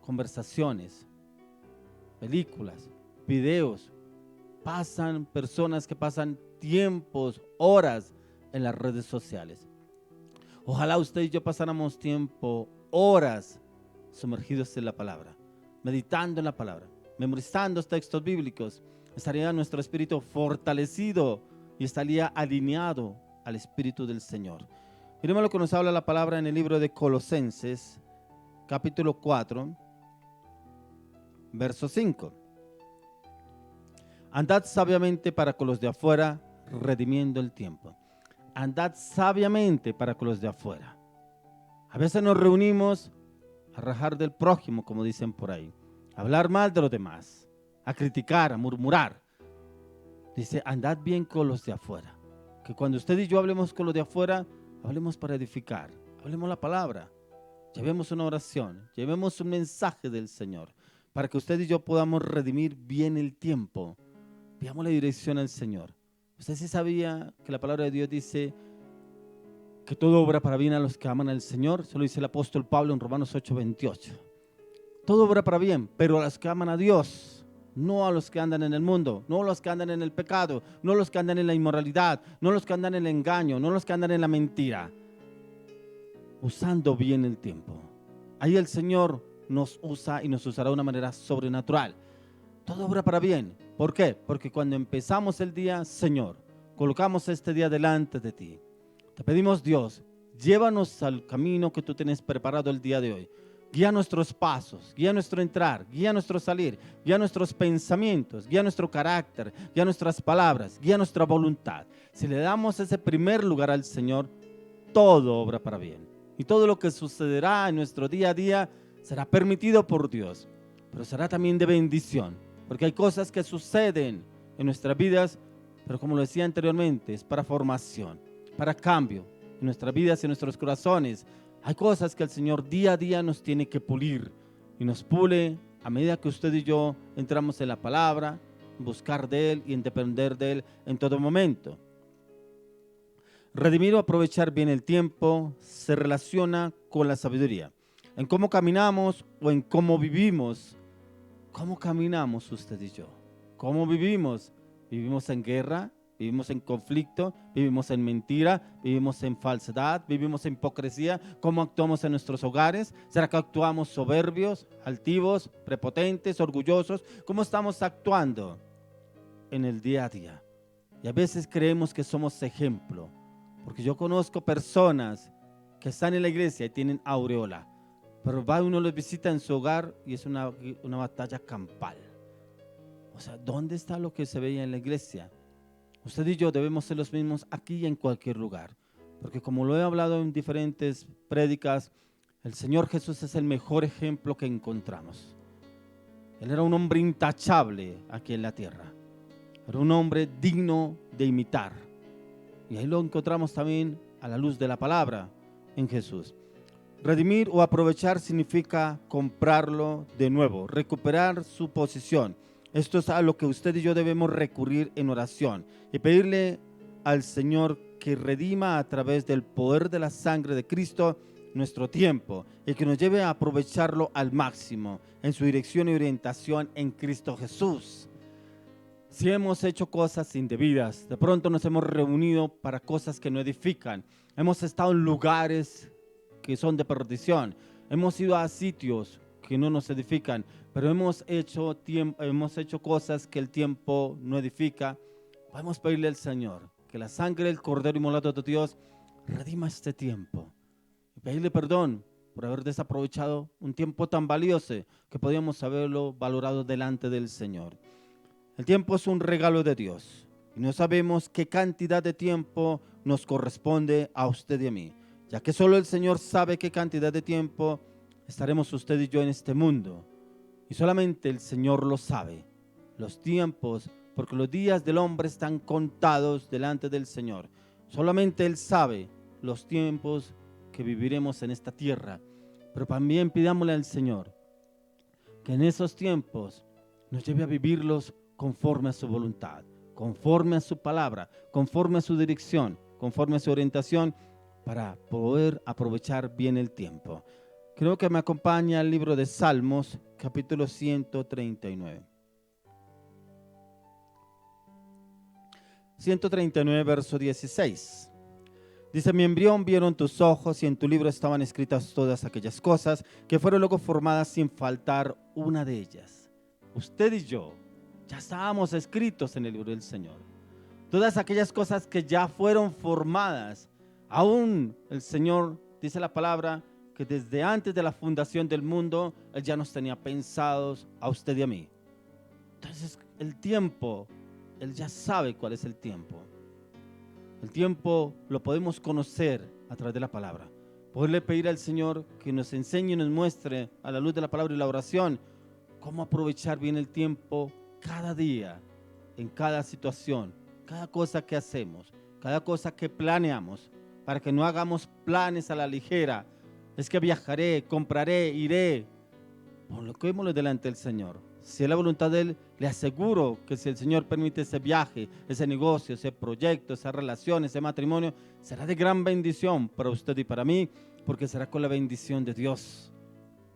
S3: conversaciones, películas, videos. Personas que pasan tiempos, horas en las redes sociales. Ojalá usted y yo pasáramos tiempo, horas sumergidos en la palabra, meditando en la palabra, memorizando textos bíblicos. Estaría nuestro espíritu fortalecido y estaría alineado al espíritu del Señor. Miremos lo que nos habla la palabra en el libro de Colosenses, capítulo 4, verso 5. Andad sabiamente para con los de afuera, redimiendo el tiempo. Andad sabiamente para con los de afuera. A veces nos reunimos a rajar del prójimo, como dicen por ahí, a hablar mal de los demás, a criticar, a murmurar. Dice: andad bien con los de afuera. Que cuando usted y yo hablemos con los de afuera, hablemos para edificar, hablemos la palabra, llevemos una oración, llevemos un mensaje del Señor, para que usted y yo podamos redimir bien el tiempo. Pidamos la dirección al Señor. ¿Usted sí sabía que la palabra de Dios dice que todo obra para bien a los que aman al Señor? Eso lo dice el apóstol Pablo en Romanos 8:28. Todo obra para bien, pero a los que aman a Dios, no a los que andan en el mundo, no a los que andan en el pecado, no a los que andan en la inmoralidad, no a los que andan en el engaño, no a los que andan en la mentira. usando bien el tiempo. Ahí el Señor nos usa y nos usará de una manera sobrenatural. Todo obra para bien. ¿Por qué? Porque cuando empezamos el día, Señor, colocamos este día delante de ti. Te pedimos, Dios, llévanos al camino que tú tienes preparado el día de hoy. Guía nuestros pasos, guía nuestro entrar, guía nuestro salir, guía nuestros pensamientos, guía nuestro carácter, guía nuestras palabras, guía nuestra voluntad. Si le damos ese primer lugar al Señor, todo obra para bien. Y todo lo que sucederá en nuestro día a día será permitido por Dios, pero será también de bendición, porque hay cosas que suceden en nuestras vidas, pero como lo decía anteriormente, es para formación, para cambio en nuestras vidas y en nuestros corazones. Hay cosas que el Señor día a día nos tiene que pulir y nos pule a medida que usted y yo entramos en la palabra, en buscar de Él y en depender de Él en todo momento. Redimir o aprovechar bien el tiempo se relaciona con la sabiduría. En cómo caminamos o en cómo vivimos. ¿Cómo caminamos usted y yo? ¿Cómo vivimos? ¿Vivimos en guerra? ¿Vivimos en conflicto? ¿Vivimos en mentira? ¿Vivimos en falsedad? ¿Vivimos en hipocresía? ¿Cómo actuamos en nuestros hogares? ¿Será que actuamos soberbios, altivos, prepotentes, orgullosos? ¿Cómo estamos actuando en el día a día? Y a veces creemos que somos ejemplo, porque yo conozco personas que están en la iglesia y tienen aureola, pero va uno los visita en su hogar y es una batalla campal. O sea, ¿dónde está lo que se veía en la iglesia? Usted y yo debemos ser los mismos aquí y en cualquier lugar, porque como lo he hablado en diferentes prédicas, el Señor Jesús es el mejor ejemplo que encontramos. Él era un hombre intachable aquí en la tierra, era un hombre digno de imitar, y ahí lo encontramos también a la luz de la palabra en Jesús. Redimir o aprovechar significa comprarlo de nuevo, recuperar su posición. Esto es a lo que usted y yo debemos recurrir en oración y pedirle al Señor que redima a través del poder de la sangre de Cristo nuestro tiempo y que nos lleve a aprovecharlo al máximo en su dirección y orientación en Cristo Jesús. Si hemos hecho cosas indebidas, de pronto nos hemos reunido para cosas que no edifican, hemos estado en lugares que son de perdición, hemos ido a sitios que no nos edifican, pero hemos hecho cosas que el tiempo no edifica. Podemos pedirle al Señor que la sangre del Cordero inmolado de Dios redima este tiempo y pedirle perdón por haber desaprovechado un tiempo tan valioso que podíamos haberlo valorado delante del Señor. El tiempo es un regalo de Dios y no sabemos qué cantidad de tiempo nos corresponde a usted y a mí, ya que solo el Señor sabe qué cantidad de tiempo estaremos usted y yo en este mundo. Y solamente el Señor lo sabe, los tiempos, porque los días del hombre están contados delante del Señor. Solamente Él sabe los tiempos que viviremos en esta tierra. Pero también pidámosle al Señor que en esos tiempos nos lleve a vivirlos conforme a su voluntad, conforme a su palabra, conforme a su dirección, conforme a su orientación, para poder aprovechar bien el tiempo. Creo que me acompaña el libro de Salmos, capítulo 139. 139, verso 16. Dice: mi embrión vieron tus ojos y en tu libro estaban escritas todas aquellas cosas que fueron luego formadas sin faltar una de ellas. Usted y yo ya estábamos escritos en el libro del Señor. Todas aquellas cosas que ya fueron formadas. Aún el Señor, dice la palabra, que desde antes de la fundación del mundo, Él ya nos tenía pensados a usted y a mí. Entonces, el tiempo, Él ya sabe cuál es el tiempo. El tiempo lo podemos conocer a través de la palabra. Poderle pedir al Señor que nos enseñe y nos muestre a la luz de la palabra y la oración cómo aprovechar bien el tiempo cada día, en cada situación, cada cosa que hacemos, cada cosa que planeamos, para que no hagamos planes a la ligera. Es que viajaré, compraré, iré. Coloquémoslo delante del Señor. Si es la voluntad de Él, le aseguro que si el Señor permite ese viaje, ese negocio, ese proyecto, esa relación, ese matrimonio, será de gran bendición para usted y para mí, porque será con la bendición de Dios.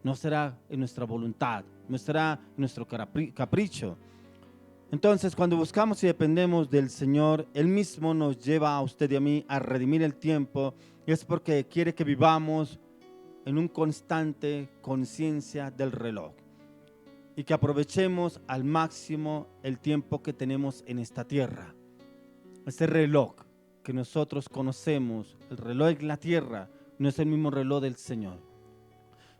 S3: No será en nuestra voluntad, no será en nuestro capricho. Entonces, cuando buscamos y dependemos del Señor, Él mismo nos lleva a usted y a mí a redimir el tiempo Y es porque quiere que vivamos en un constante conciencia del reloj y que aprovechemos al máximo el tiempo que tenemos en esta tierra. Ese reloj que nosotros conocemos, el reloj de la tierra, no es el mismo reloj del Señor.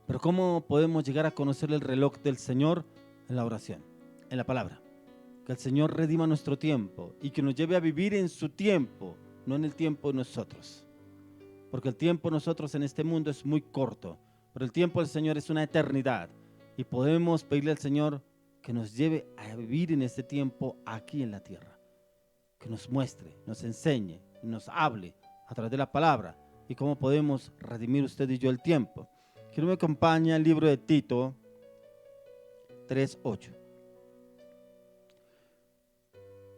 S3: Pero ¿cómo podemos llegar a conocer el reloj del Señor? En la oración, en la palabra. Que el Señor redima nuestro tiempo y que nos lleve a vivir en su tiempo, no en el tiempo de nosotros. Porque el tiempo de nosotros en este mundo es muy corto, pero el tiempo del Señor es una eternidad. Y podemos pedirle al Señor que nos lleve a vivir en este tiempo aquí en la tierra. Que nos muestre, nos enseñe, nos hable a través de la palabra y cómo podemos redimir usted y yo el tiempo. Quiero que me acompañe al libro de Tito 3:8.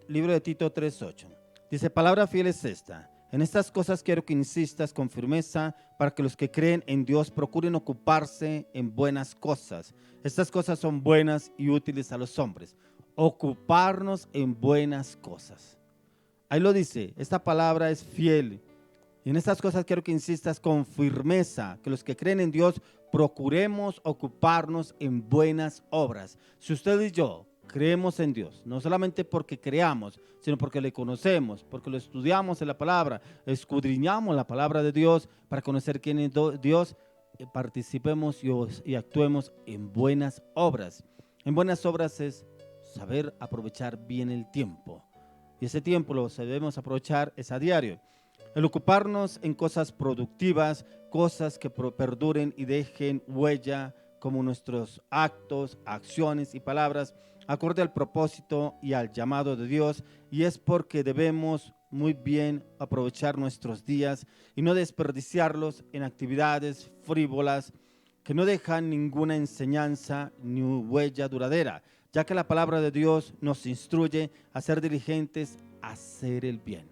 S3: Libro de Tito 3:8. Dice, palabra fiel es esta. En estas cosas quiero que insistas con firmeza para que los que creen en Dios procuren ocuparse en buenas cosas. Estas cosas son buenas y útiles a los hombres. Ocuparnos en buenas cosas. Ahí lo dice, esta palabra es fiel. Y en estas cosas quiero que insistas con firmeza, que los que creen en Dios procuremos ocuparnos en buenas obras. Si usted y yo creemos en Dios, no solamente porque creamos, sino porque le conocemos, porque lo estudiamos en la palabra, escudriñamos la palabra de Dios para conocer quién es Dios, participemos y actuemos en buenas obras. En buenas obras es saber aprovechar bien el tiempo. Y ese tiempo lo debemos aprovechar es a diario. El ocuparnos en cosas productivas, cosas que perduren y dejen huella, como nuestros actos, acciones y palabras, acorde al propósito y al llamado de Dios, y es porque debemos muy bien aprovechar nuestros días y no desperdiciarlos en actividades frívolas que no dejan ninguna enseñanza ni huella duradera, ya que la palabra de Dios nos instruye a ser diligentes a hacer el bien.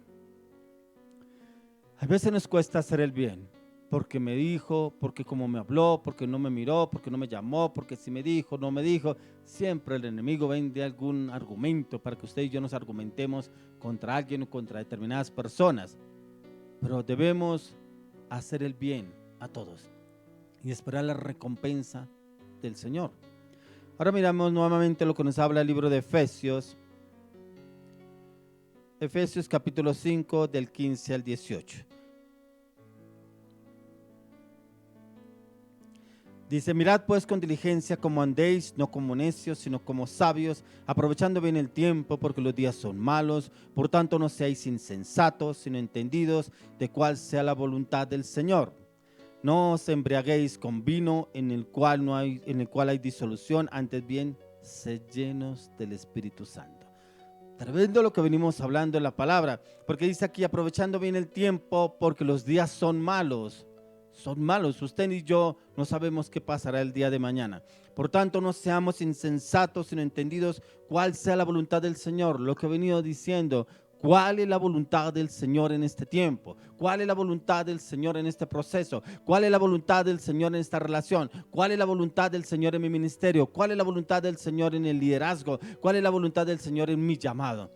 S3: A veces nos cuesta hacer el bien, porque me dijo, porque como me habló, porque no me miró, porque no me llamó, porque si me dijo, no me dijo. Siempre el enemigo vende algún argumento para que usted y yo nos argumentemos contra alguien o contra determinadas personas. Pero debemos hacer el bien a todos y esperar la recompensa del Señor. Ahora miramos nuevamente lo que nos habla el libro de Efesios. Efesios capítulo 5 del 15 al 18. Dice, mirad pues con diligencia cómo andéis, no como necios, sino como sabios, aprovechando bien el tiempo, porque los días son malos. Por tanto, no seáis insensatos, sino entendidos de cuál sea la voluntad del Señor. No os embriaguéis con vino en el cual hay disolución, antes bien, sed llenos del Espíritu Santo. Tremendo lo que venimos hablando en la palabra, porque dice aquí, aprovechando bien el tiempo, porque los días son malos. Son malos. Usted y yo no sabemos qué pasará el día de mañana. Por tanto, no seamos insensatos, sino entendidos cuál sea la voluntad del Señor. Lo que he venido diciendo, cuál es la voluntad del Señor en este tiempo, cuál es la voluntad del Señor en este proceso, cuál es la voluntad del Señor en esta relación, cuál es la voluntad del Señor en mi ministerio, cuál es la voluntad del Señor en el liderazgo, cuál es la voluntad del Señor en mi llamado.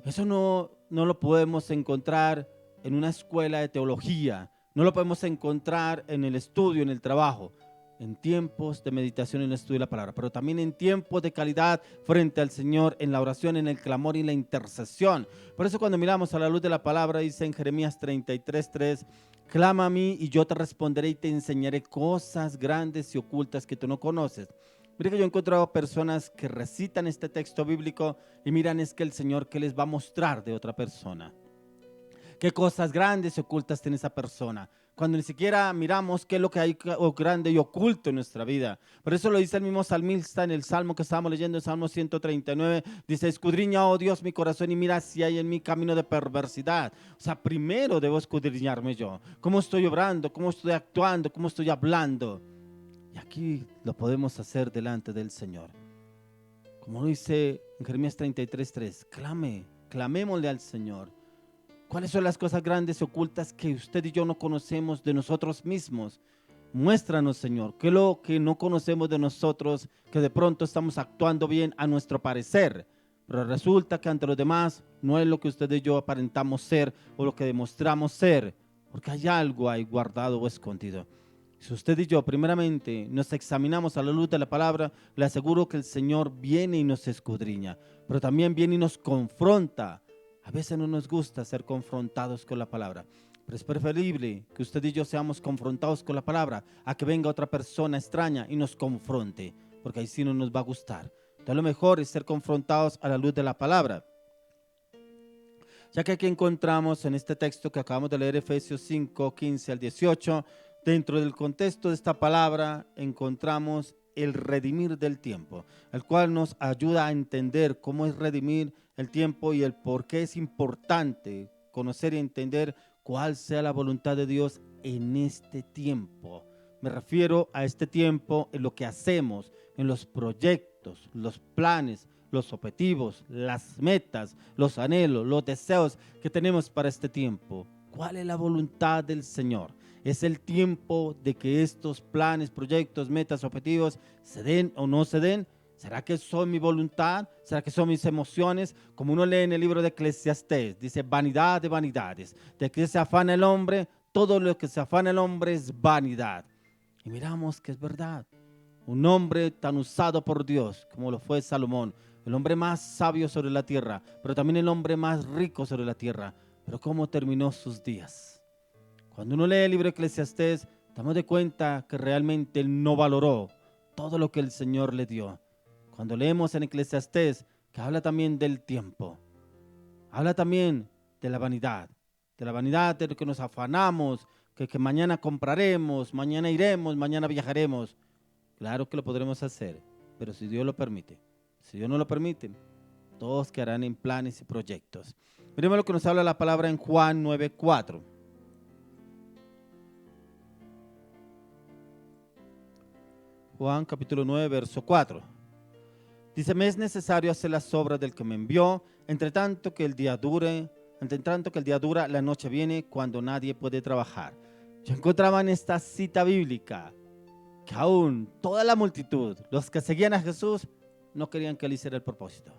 S3: Eso no lo podemos encontrar en una escuela de teología. No lo podemos encontrar en el estudio, en el trabajo, en tiempos de meditación y el estudio de la palabra, pero también en tiempos de calidad frente al Señor, en la oración, en el clamor y en la intercesión. Por eso cuando miramos a la luz de la palabra, dice en Jeremías 33:3, clama a mí y yo te responderé y te enseñaré cosas grandes y ocultas que tú no conoces. Mire que yo he encontrado personas que recitan este texto bíblico y miran es que el Señor que les va a mostrar de otra persona. ¿Qué cosas grandes y ocultas tiene esa persona? Cuando ni siquiera miramos qué es lo que hay grande y oculto en nuestra vida. Por eso lo dice el mismo salmista en el Salmo que estábamos leyendo, el Salmo 139. Dice, escudriña, oh Dios, mi corazón y mira si hay en mí camino de perversidad. O sea, primero debo escudriñarme yo. ¿Cómo estoy obrando? ¿Cómo estoy actuando? ¿Cómo estoy hablando? Y aquí lo podemos hacer delante del Señor. Como dice en Jeremías 33:3, clamémosle al Señor. ¿Cuáles son las cosas grandes y ocultas que usted y yo no conocemos de nosotros mismos? Muéstranos, Señor, qué es lo que no conocemos de nosotros, que de pronto estamos actuando bien a nuestro parecer, pero resulta que ante los demás no es lo que usted y yo aparentamos ser o lo que demostramos ser. porque hay algo ahí guardado o escondido. Si usted y yo primeramente nos examinamos a la luz de la palabra, le aseguro que el Señor viene y nos escudriña, pero también viene y nos confronta. A veces no nos gusta ser confrontados con la palabra, pero es preferible que usted y yo seamos confrontados con la palabra a que venga otra persona extraña y nos confronte, porque ahí sí no nos va a gustar. Entonces lo mejor es ser confrontados a la luz de la palabra. Ya que aquí encontramos en este texto que acabamos de leer, Efesios 5, 15 al 18, dentro del contexto de esta palabra encontramos el redimir del tiempo, el cual nos ayuda a entender cómo es redimir el tiempo y el por qué es importante conocer y entender cuál sea la voluntad de Dios en este tiempo. Me refiero a este tiempo en lo que hacemos, en los proyectos, los planes, los objetivos, las metas, los anhelos, los deseos que tenemos para este tiempo. ¿Cuál es la voluntad del Señor? Es el tiempo de que estos planes, proyectos, metas, objetivos se den o no se den. ¿Será que son mi voluntad? ¿Será que son mis emociones? Como uno lee en el libro de Eclesiastés, dice vanidad de vanidades. ¿De qué se afana el hombre? Todo lo que se afana el hombre es vanidad. Y miramos que es verdad. Un hombre tan usado por Dios como lo fue Salomón, el hombre más sabio sobre la tierra, pero también el hombre más rico sobre la tierra. Pero ¿cómo terminó sus días? Cuando uno lee el libro de Eclesiastés, damos de cuenta que realmente él no valoró todo lo que el Señor le dio. Cuando leemos en Eclesiastés, que habla también del tiempo, habla también de la vanidad de lo que nos afanamos, que mañana compraremos, mañana iremos, mañana viajaremos. Claro que lo podremos hacer, pero si Dios lo permite. Si Dios no lo permite, todos quedarán en planes y proyectos. Miremos lo que nos habla la palabra en Juan 9:4. Juan capítulo 9, verso 4. Dice, me es necesario hacer las obras del que me envió, entre tanto que el día dura, la noche viene cuando nadie puede trabajar. Yo encontraba en esta cita bíblica que aún toda la multitud, los que seguían a Jesús, no querían que él hiciera el propósito.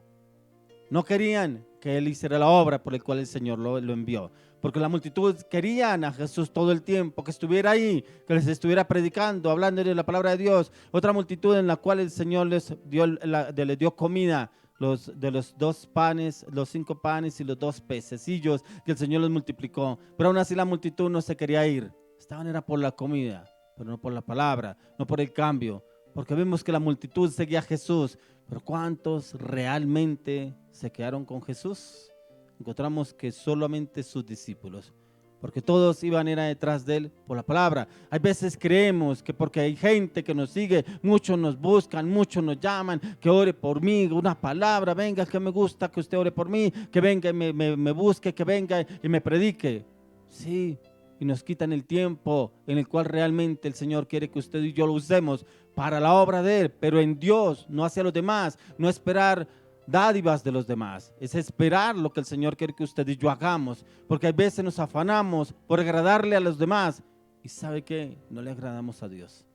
S3: No querían que él hiciera la obra por la cual el Señor lo envió. Porque la multitud querían a Jesús todo el tiempo, que estuviera ahí, que les estuviera predicando, hablando de la palabra de Dios. Otra multitud en la cual el Señor les dio comida, de los 2 panes, los 5 panes y los 2 pececillos que el Señor los multiplicó. Pero aún así la multitud no se quería ir. Estaban era por la comida, pero no por la palabra, no por el cambio. Porque vemos que la multitud seguía a Jesús. Pero ¿cuántos realmente se quedaron con Jesús? Encontramos que solamente sus discípulos, porque todos iban era detrás de él por la palabra. Hay veces creemos que porque hay gente que nos sigue, muchos nos buscan, muchos nos llaman, que ore por mí, una palabra, venga que me gusta que usted ore por mí, que venga y me busque, que venga y me predique. Sí, y nos quitan el tiempo en el cual realmente el Señor quiere que usted y yo lo usemos para la obra de él, pero en Dios, no hacia los demás, no esperar dádivas de los demás, es esperar lo que el Señor quiere que usted y yo hagamos, porque a veces nos afanamos por agradarle a los demás y ¿sabe qué? No le agradamos a Dios,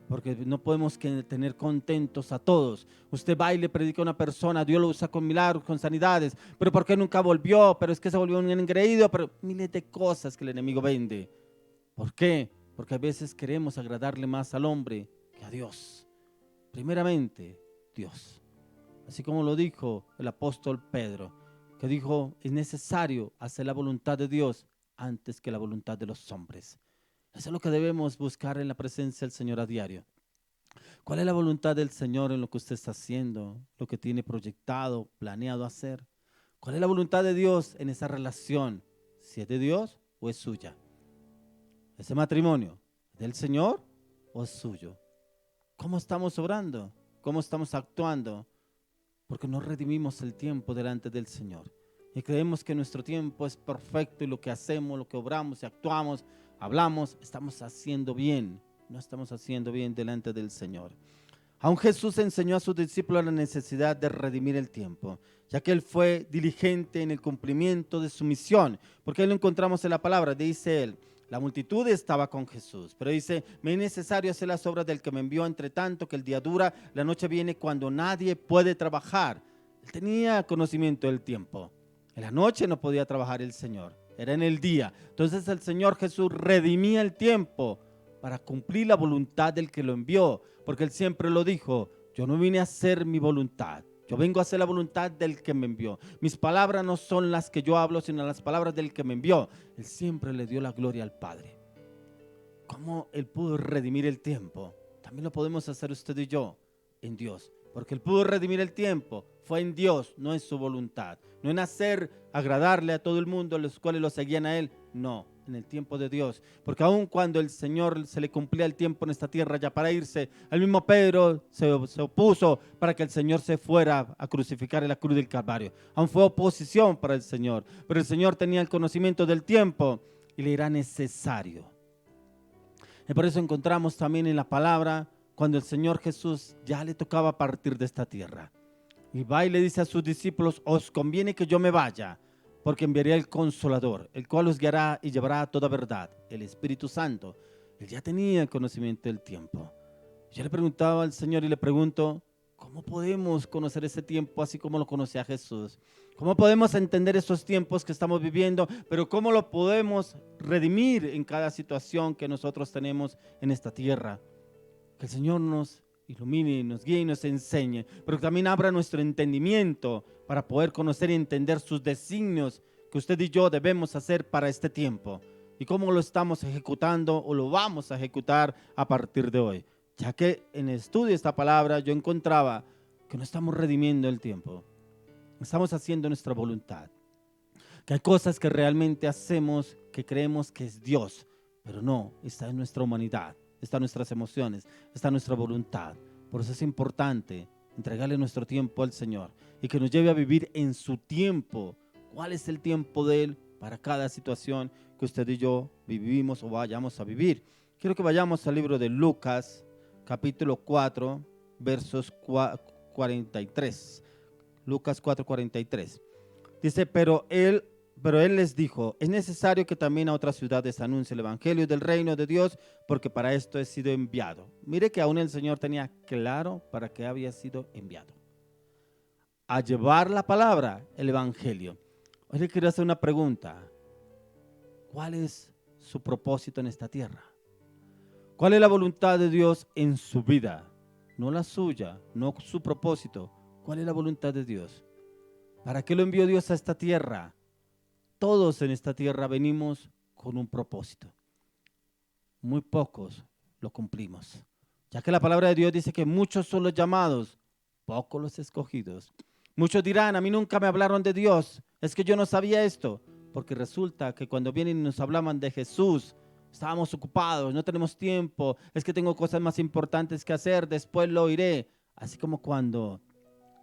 S3: porque no podemos tener contentos a todos. Usted va y le predica a una persona, Dios lo usa con milagros, con sanidades, pero ¿por qué nunca volvió? Pero es que se volvió un engreído, pero miles de cosas que el enemigo vende. ¿Por qué? Porque a veces queremos agradarle más al hombre que a Dios. Primeramente, Dios. Así como lo dijo el apóstol Pedro, que dijo, es necesario hacer la voluntad de Dios antes que la voluntad de los hombres. Eso es lo que debemos buscar en la presencia del Señor a diario. ¿Cuál es la voluntad del Señor en lo que usted está haciendo, lo que tiene proyectado, planeado hacer? ¿Cuál es la voluntad de Dios en esa relación? ¿Si es de Dios o es suya? ¿Ese matrimonio es del Señor o es suyo? ¿Cómo estamos obrando? ¿Cómo estamos actuando? Porque no redimimos el tiempo delante del Señor. Y creemos que nuestro tiempo es perfecto y lo que hacemos, lo que obramos y actuamos, hablamos, estamos haciendo bien. No estamos haciendo bien delante del Señor. Aún Jesús enseñó a sus discípulos la necesidad de redimir el tiempo, ya que Él fue diligente en el cumplimiento de su misión. Porque ahí lo encontramos en la palabra, dice Él. La multitud estaba con Jesús, pero dice, me es necesario hacer las obras del que me envió, entre tanto que el día dura, la noche viene cuando nadie puede trabajar. Él tenía conocimiento del tiempo. En la noche no podía trabajar el Señor. era en el día. Entonces el Señor Jesús redimía el tiempo para cumplir la voluntad del que lo envió, porque Él siempre lo dijo: yo no vine a hacer mi voluntad, yo vengo a hacer la voluntad del que me envió. Mis palabras no son las que yo hablo, sino las palabras del que me envió. Él siempre le dio la gloria al Padre. ¿Cómo Él pudo redimir el tiempo? También lo podemos hacer usted y yo en Dios, porque Él pudo redimir el tiempo. Fue en Dios, no en su voluntad, no en hacer agradarle a todo el mundo, los cuales lo seguían a Él, no, en el tiempo de Dios. Porque aun cuando el Señor se le cumplía el tiempo en esta tierra ya para irse, el mismo Pedro se opuso para que el Señor se fuera a crucificar en la cruz del Calvario. Aún fue oposición para el Señor, pero el Señor tenía el conocimiento del tiempo y le era necesario. Y por eso encontramos también en la palabra cuando el Señor Jesús ya le tocaba partir de esta tierra. Y va y le dice a sus discípulos: os conviene que yo me vaya, porque enviaré el Consolador, el cual os guiará y llevará a toda verdad, el Espíritu Santo. Él ya tenía el conocimiento del tiempo. Yo le preguntaba al Señor y le pregunto: ¿cómo podemos conocer ese tiempo así como lo conocía Jesús? ¿Cómo podemos entender esos tiempos que estamos viviendo? Pero ¿cómo lo podemos redimir en cada situación que nosotros tenemos en esta tierra? Que el Señor nos ilumine, nos guíe y nos enseñe, pero también abra nuestro entendimiento para poder conocer y entender sus designios que usted y yo debemos hacer para este tiempo y cómo lo estamos ejecutando o lo vamos a ejecutar a partir de hoy. Ya que en el estudio de esta palabra yo encontraba que no estamos redimiendo el tiempo, estamos haciendo nuestra voluntad, que hay cosas que realmente hacemos que creemos que es Dios, pero no, está en nuestra humanidad, está en nuestras emociones, está en nuestra voluntad. Por eso es importante entregarle nuestro tiempo al Señor y que nos lleve a vivir en su tiempo. ¿Cuál es el tiempo de Él para cada situación que usted y yo vivimos o vayamos a vivir? Quiero que vayamos al libro de Lucas, capítulo 4, versos 43. Lucas 4, 43. Dice: pero él les dijo: es necesario que también a otras ciudades anuncie el evangelio del reino de Dios, porque para esto he sido enviado. Mire que aún el Señor tenía claro para qué había sido enviado: a llevar la palabra, el evangelio. Hoy le quiero hacer una pregunta: ¿cuál es su propósito en esta tierra? ¿Cuál es la voluntad de Dios en su vida? No la suya, no su propósito. ¿Cuál es la voluntad de Dios? ¿Para qué lo envió Dios a esta tierra? Todos en esta tierra venimos con un propósito. Muy pocos lo cumplimos, ya que la palabra de Dios dice que muchos son los llamados, pocos los escogidos. Muchos dirán: a mí nunca me hablaron de Dios, es que yo no sabía esto, porque resulta que cuando vienen y nos hablaban de Jesús, estábamos ocupados, no tenemos tiempo, es que tengo cosas más importantes que hacer, después lo oiré. Así como cuando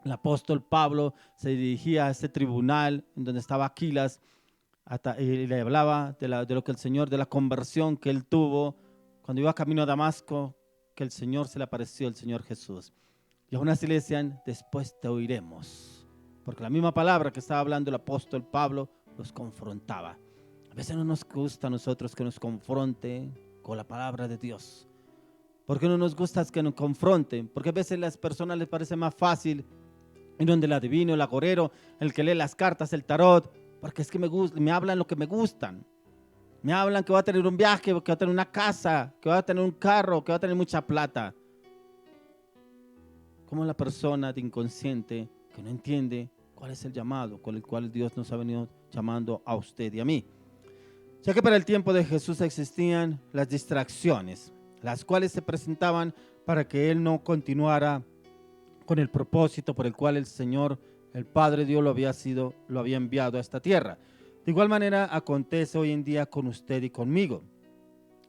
S3: el apóstol Pablo se dirigía a este tribunal en donde estaba Aquilas y le hablaba de lo que el Señor, de la conversión que él tuvo cuando iba camino a Damasco, que el Señor se le apareció, el Señor Jesús. Y aún así le decían: después te oiremos, porque la misma palabra que estaba hablando el apóstol Pablo los confrontaba. A veces no nos gusta a nosotros que nos confronten con la palabra de Dios. ¿Por qué no nos gusta que nos confronten? Porque a veces a las personas les parece más fácil en donde el adivino, el agorero, el que lee las cartas, el tarot, porque es que me hablan lo que me gustan. Me hablan que va a tener un viaje, que va a tener una casa, que va a tener un carro, que va a tener mucha plata. Como la persona de inconsciente que no entiende cuál es el llamado con el cual Dios nos ha venido llamando a usted y a mí. Ya que para el tiempo de Jesús existían las distracciones, las cuales se presentaban para que Él no continuara con el propósito por el cual el Señor, el Padre Dios, lo había enviado a esta tierra. De igual manera acontece hoy en día con usted y conmigo,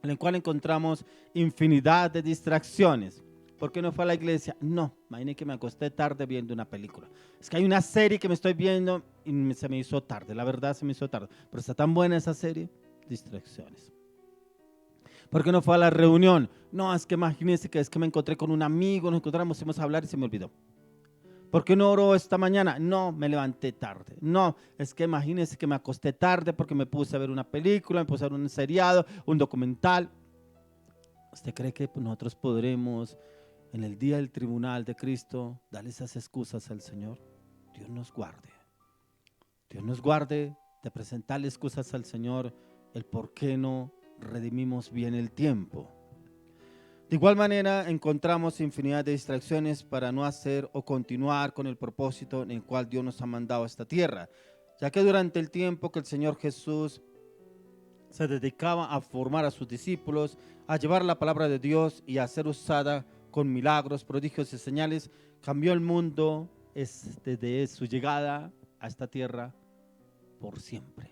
S3: en el cual encontramos infinidad de distracciones. ¿Por qué no fue a la iglesia? No, imagínate que me acosté tarde viendo una película. Es que hay una serie que me estoy viendo y se me hizo tarde, la verdad se me hizo tarde. Pero está tan buena esa serie, distracciones. ¿Por qué no fue a la reunión? No, es que imagínense que es que me encontré con un amigo, nos encontramos, íbamos a hablar y se me olvidó. ¿Por qué no oró esta mañana? No, me levanté tarde. No, es que imagínense que me acosté tarde porque me puse a ver una película, me puse a ver un seriado, un documental. ¿Usted cree que nosotros podremos en el día del tribunal de Cristo darle esas excusas al Señor? Dios nos guarde. Dios nos guarde de presentarle excusas al Señor el por qué no redimimos bien el tiempo. De igual manera, encontramos infinidad de distracciones para no hacer o continuar con el propósito en el cual Dios nos ha mandado a esta tierra, ya que durante el tiempo que el Señor Jesús se dedicaba a formar a sus discípulos, a llevar la palabra de Dios y a ser usada con milagros, prodigios y señales, cambió el mundo desde su llegada a esta tierra por siempre.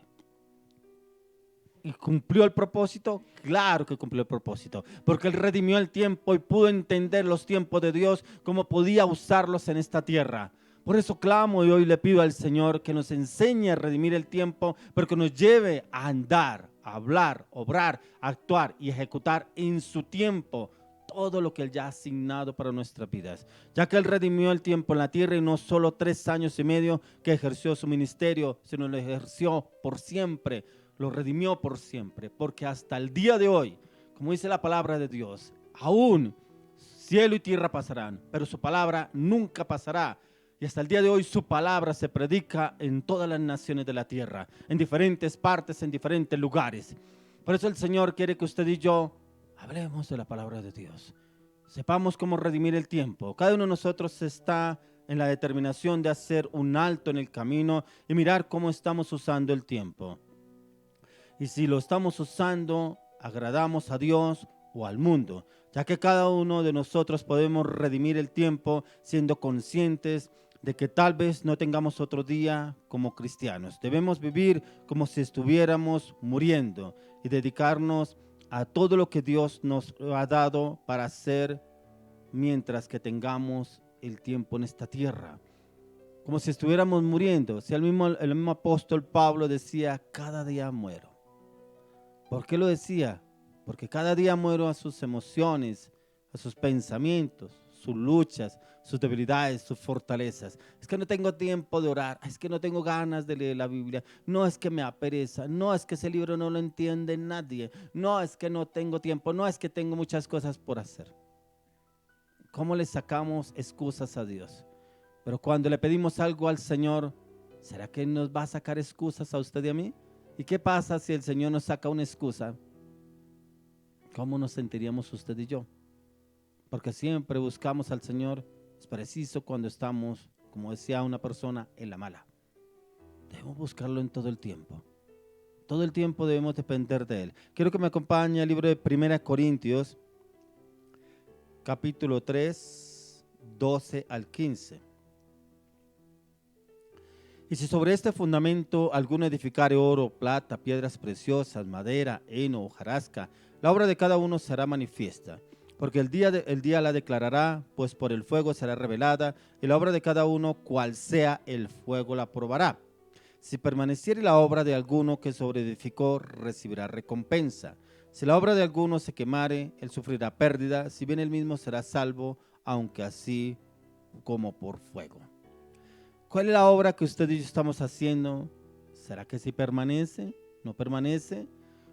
S3: ¿Y cumplió el propósito? Claro que cumplió el propósito, porque Él redimió el tiempo y pudo entender los tiempos de Dios, cómo podía usarlos en esta tierra. Por eso clamo y hoy le pido al Señor que nos enseñe a redimir el tiempo, pero que nos lleve a andar, a hablar, obrar, actuar y ejecutar en su tiempo todo lo que Él ya ha asignado para nuestras vidas. Ya que Él redimió el tiempo en la tierra y no solo 3 años y medio que ejerció su ministerio, sino lo ejerció por siempre. Lo redimió por siempre, porque hasta el día de hoy, como dice la palabra de Dios, aún cielo y tierra pasarán, pero su palabra nunca pasará. Y hasta el día de hoy su palabra se predica en todas las naciones de la tierra, en diferentes partes, en diferentes lugares. Por eso el Señor quiere que usted y yo hablemos de la palabra de Dios. Sepamos cómo redimir el tiempo. Cada uno de nosotros está en la determinación de hacer un alto en el camino y mirar cómo estamos usando el tiempo. Y si lo estamos usando, agradamos a Dios o al mundo, ya que cada uno de nosotros podemos redimir el tiempo siendo conscientes de que tal vez no tengamos otro día como cristianos. Debemos vivir como si estuviéramos muriendo y dedicarnos a todo lo que Dios nos ha dado para hacer mientras que tengamos el tiempo en esta tierra. Como si estuviéramos muriendo. Si el mismo apóstol Pablo decía, cada día muero. ¿Por qué lo decía? Porque cada día muero a sus emociones, a sus pensamientos, sus luchas, sus debilidades, sus fortalezas. Es que no tengo tiempo de orar, es que no tengo ganas de leer la Biblia, no es que me apereza, no es que ese libro no lo entiende nadie, no es que no tengo tiempo, no es que tengo muchas cosas por hacer. ¿Cómo le sacamos excusas a Dios? Pero cuando le pedimos algo al Señor, ¿será que nos va a sacar excusas a usted y a mí? ¿Y qué pasa si el Señor nos saca una excusa? ¿Cómo nos sentiríamos usted y yo? Porque siempre buscamos al Señor, es preciso cuando estamos, como decía una persona, en la mala. Debemos buscarlo en todo el tiempo. Todo el tiempo debemos depender de Él. Quiero que me acompañe al libro de 1 Corintios, capítulo 3, 12 al 15. Y si sobre este fundamento alguno edificare oro, plata, piedras preciosas, madera, heno, hojarasca, la obra de cada uno será manifiesta, porque el día la declarará, pues por el fuego será revelada, y la obra de cada uno, cual sea el fuego, la probará. Si permaneciere la obra de alguno que sobreedificó, recibirá recompensa. Si la obra de alguno se quemare, él sufrirá pérdida, si bien él mismo será salvo, aunque así como por fuego. ¿Cuál es la obra que usted y yo estamos haciendo? ¿Será que sí permanece? ¿No permanece?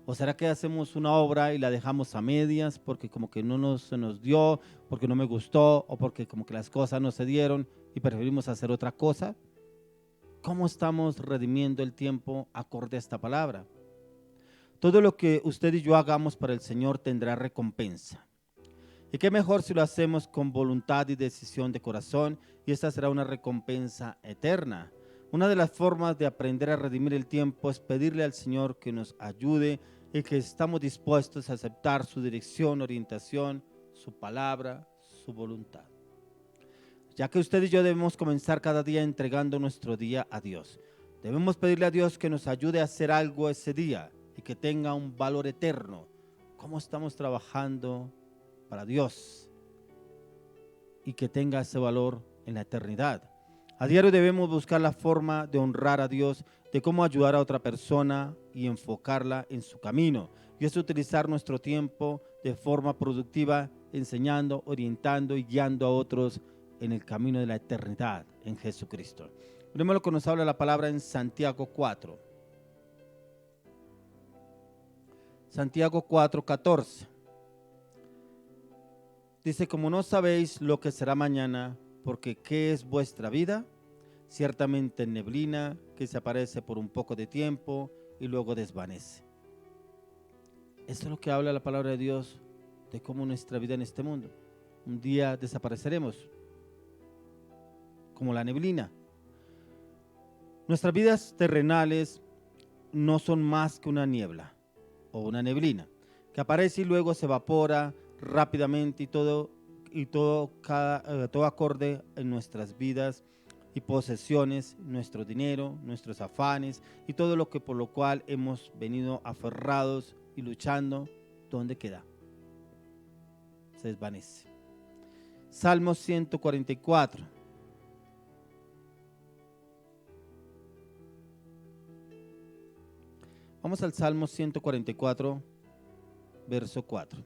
S3: ¿O será que hacemos una obra y la dejamos a medias porque como que no se nos dio, porque no me gustó o porque como que las cosas no se dieron y preferimos hacer otra cosa? ¿Cómo estamos redimiendo el tiempo acorde a esta palabra? Todo lo que usted y yo hagamos para el Señor tendrá recompensa. Y qué mejor si lo hacemos con voluntad y decisión de corazón, y esta será una recompensa eterna. Una de las formas de aprender a redimir el tiempo es pedirle al Señor que nos ayude y que estamos dispuestos a aceptar su dirección, orientación, su palabra, su voluntad. Ya que usted y yo debemos comenzar cada día entregando nuestro día a Dios. Debemos pedirle a Dios que nos ayude a hacer algo ese día y que tenga un valor eterno. ¿Cómo estamos trabajando para Dios y que tenga ese valor en la eternidad? A diario debemos buscar la forma de honrar a Dios, de cómo ayudar a otra persona y enfocarla en su camino. Y es utilizar nuestro tiempo de forma productiva, enseñando, orientando y guiando a otros en el camino de la eternidad en Jesucristo. Miremos lo que nos habla la palabra en Santiago 4. Santiago 4:14. Dice, como no sabéis lo que será mañana, porque ¿qué es vuestra vida? ciertamente neblina que se aparece por un poco de tiempo y luego desvanece. Esto es lo que habla la palabra de Dios de cómo nuestra vida en este mundo. Un día desapareceremos, como la neblina. Nuestras vidas terrenales no son más que una niebla o una neblina que aparece y luego se evapora rápidamente y todo acorde en nuestras vidas y posesiones, nuestro dinero, nuestros afanes y todo lo que por lo cual hemos venido aferrados y luchando. ¿Dónde queda? Se desvanece. Salmo 144. Vamos al Salmo 144, verso 4.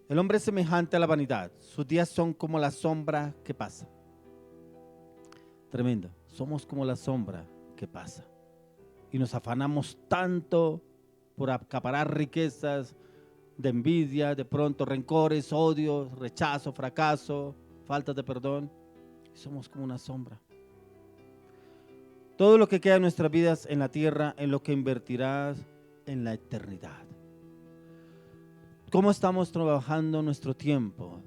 S3: El hombre es semejante a la vanidad, sus días son como la sombra que pasa. Tremendo, somos como la sombra que pasa. Y nos afanamos tanto por acaparar riquezas de envidia, de pronto rencores, odios, rechazo, fracaso, falta de perdón. Somos como una sombra. Todo lo que queda en nuestras vidas en la tierra, en lo que invertirás en la eternidad. ¿Cómo estamos trabajando nuestro tiempo?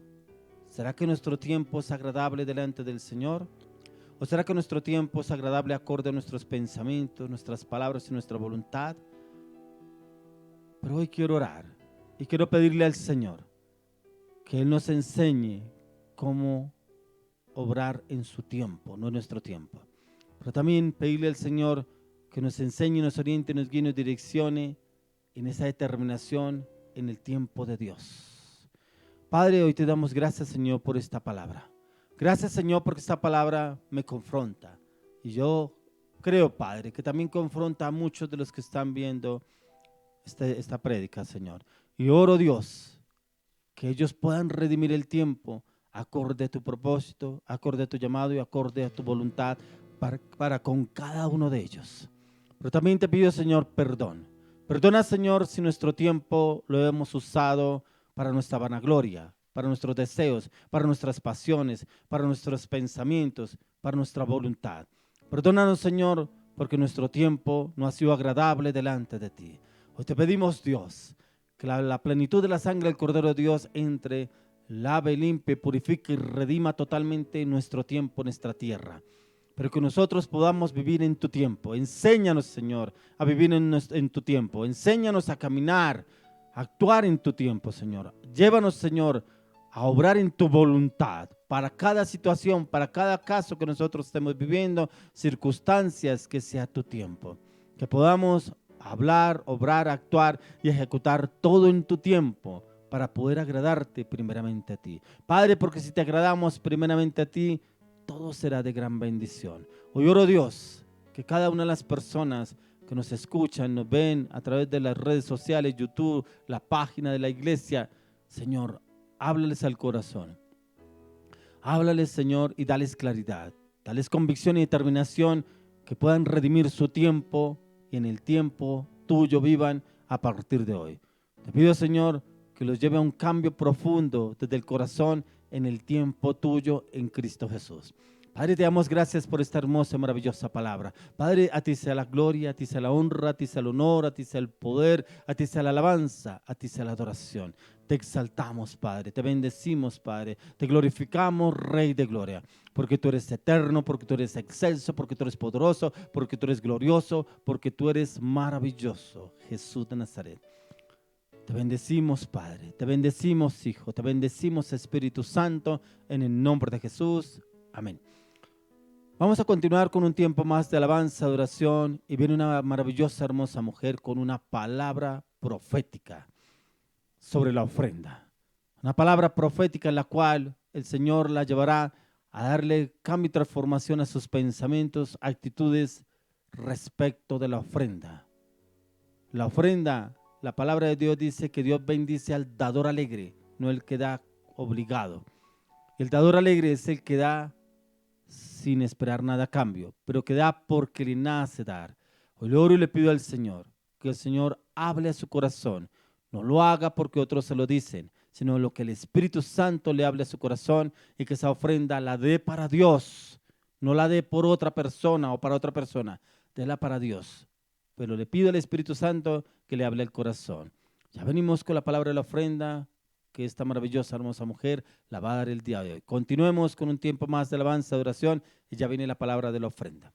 S3: ¿Será que nuestro tiempo es agradable delante del Señor? ¿O será que nuestro tiempo es agradable acorde a nuestros pensamientos, nuestras palabras y nuestra voluntad? Pero hoy quiero orar y quiero pedirle al Señor que Él nos enseñe cómo obrar en su tiempo, no en nuestro tiempo. Pero también pedirle al Señor que nos enseñe, nos oriente, nos guíe, nos direccione en esa determinación en el tiempo de Dios. Padre, hoy te damos gracias, Señor, por esta palabra. Gracias, Señor, porque esta palabra me confronta. Y yo creo, Padre, que también confronta a muchos de los que están viendo esta prédica, Señor. Y oro, Dios, que ellos puedan redimir el tiempo acorde a tu propósito, acorde a tu llamado y acorde a tu voluntad para con cada uno de ellos. Pero también te pido, Señor, perdón. Perdona, Señor, si nuestro tiempo lo hemos usado para nuestra vanagloria, para nuestros deseos, para nuestras pasiones, para nuestros pensamientos, para nuestra voluntad. Perdónanos, Señor, porque nuestro tiempo no ha sido agradable delante de ti. Hoy te pedimos, Dios, que la plenitud de la sangre del Cordero de Dios entre, lave, limpie, purifique y redima totalmente nuestro tiempo, nuestra tierra. Pero que nosotros podamos vivir en tu tiempo. Enséñanos, Señor, a vivir en tu tiempo. Enséñanos a caminar, a actuar en tu tiempo, Señor. Llévanos, Señor, a obrar en tu voluntad para cada situación, para cada caso que nosotros estemos viviendo, circunstancias, que sea tu tiempo. Que podamos hablar, obrar, actuar y ejecutar todo en tu tiempo para poder agradarte primeramente a ti. Padre, porque si te agradamos primeramente a ti, todo será de gran bendición. Hoy oro, Dios, que cada una de las personas que nos escuchan, nos ven a través de las redes sociales, YouTube, la página de la iglesia, Señor, háblales al corazón. Háblales, Señor, y dales claridad. Dales convicción y determinación que puedan redimir su tiempo y en el tiempo tuyo vivan a partir de hoy. Te pido, Señor, que los lleve a un cambio profundo desde el corazón en el tiempo tuyo en Cristo Jesús. Padre, te damos gracias por esta hermosa y maravillosa palabra. Padre, a ti sea la gloria, a ti sea la honra, a ti sea el honor, a ti sea el poder, a ti sea la alabanza, a ti sea la adoración. Te exaltamos, Padre, te bendecimos, Padre, te glorificamos, Rey de gloria, porque tú eres eterno, porque tú eres excelso, porque tú eres poderoso, porque tú eres glorioso, porque tú eres maravilloso, Jesús de Nazaret. Te bendecimos, Padre, te bendecimos, Hijo, te bendecimos, Espíritu Santo, en el nombre de Jesús. Amén. Vamos a continuar con un tiempo más de alabanza, adoración, y viene una maravillosa, hermosa mujer con una palabra profética sobre la ofrenda. Una palabra profética en la cual el Señor la llevará a darle cambio y transformación a sus pensamientos, actitudes respecto de la ofrenda. La ofrenda, la palabra de Dios dice que Dios bendice al dador alegre, no el que da obligado. El dador alegre es el que da sin esperar nada a cambio, pero que da porque le nace dar. Hoy le oro y le pido al Señor que el Señor hable a su corazón. No lo haga porque otros se lo dicen, sino lo que el Espíritu Santo le hable a su corazón y que esa ofrenda la dé para Dios, No la dé por otra persona o para otra persona. Déla para Dios. Pero le pido al Espíritu Santo que le hable al corazón. Ya venimos con la palabra de la ofrenda que esta maravillosa, hermosa mujer la va a dar el día de hoy. Continuemos con un tiempo más de alabanza, de oración, y ya viene la palabra de la ofrenda.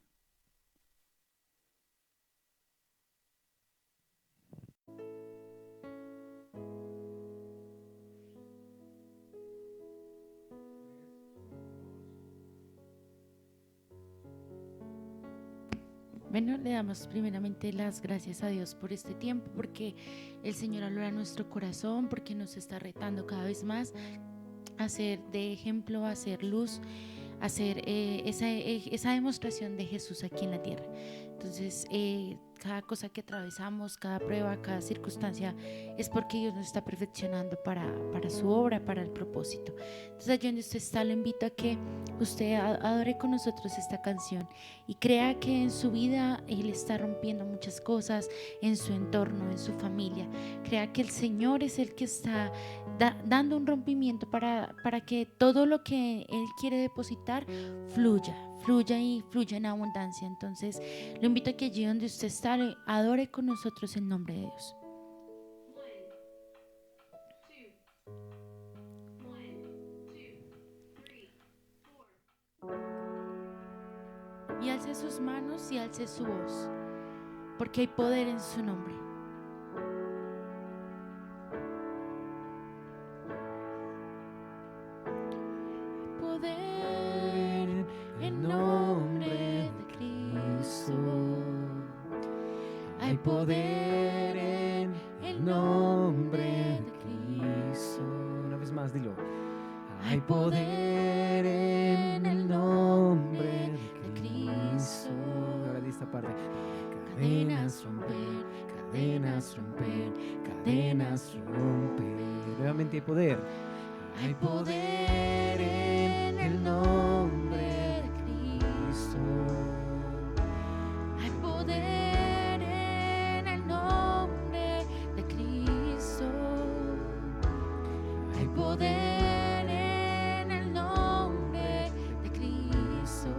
S2: Bueno, le damos primeramente las gracias a Dios por este tiempo, porque el Señor habla a nuestro corazón, porque nos está retando cada vez más a ser de ejemplo, a ser luz, a ser esa demostración de Jesús aquí en la tierra. Entonces, cada cosa que atravesamos, cada prueba, cada circunstancia, es porque Dios nos está perfeccionando para su obra, para el propósito. Entonces, allí donde usted está, lo invito a que usted adore con nosotros esta canción y crea que en su vida Él está rompiendo muchas cosas, en su entorno, en su familia. Crea que el Señor es el que está dando un rompimiento para que todo lo que Él quiere depositar fluya y fluya en abundancia. Entonces, lo invito a que allí donde usted está, adore con nosotros el nombre de Dios. Y alce sus manos y alce su voz, porque hay poder en su nombre. Poder en el nombre de Cristo. Hay poder en el nombre de Cristo.
S1: Una vez más, dilo.
S2: Hay poder en el nombre de Cristo.
S1: Ahora di esta parte.
S2: Cadenas romper,
S1: cadenas romper, cadenas romper. Nuevamente hay poder.
S2: hay poder en el nombre de Cristo. Hay poder en el nombre de Cristo. Hay poder en el nombre de Cristo.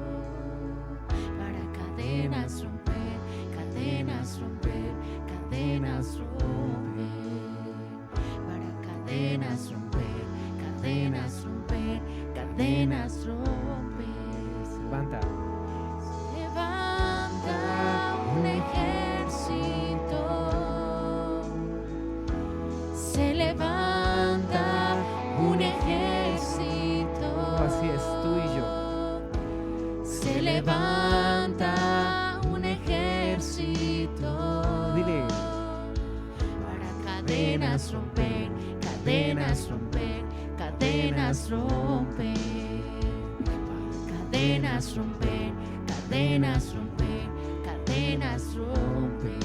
S2: Para cadenas romper, cadenas romper, cadenas romper. Para cadenas romper, cadenas romper, cadenas romper.
S1: Levanta.
S2: Levanta un ejército. Se levanta un ejército.
S1: Así es, tú y yo.
S2: Se levanta un ejército.
S1: Dile.
S2: Para cadenas romper, cadenas romper, cadenas romper. Para cadenas romper, cadenas romper, cadenas romper.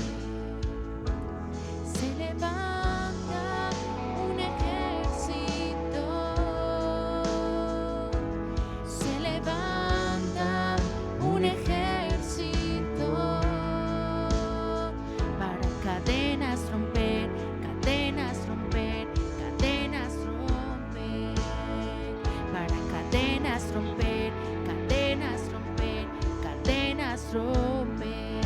S2: Se levanta un ejército. Se levanta un ejército. Para cadenas romper, cadenas romper, cadenas romper. Para cadenas romper, cadenas romper, cadenas romper.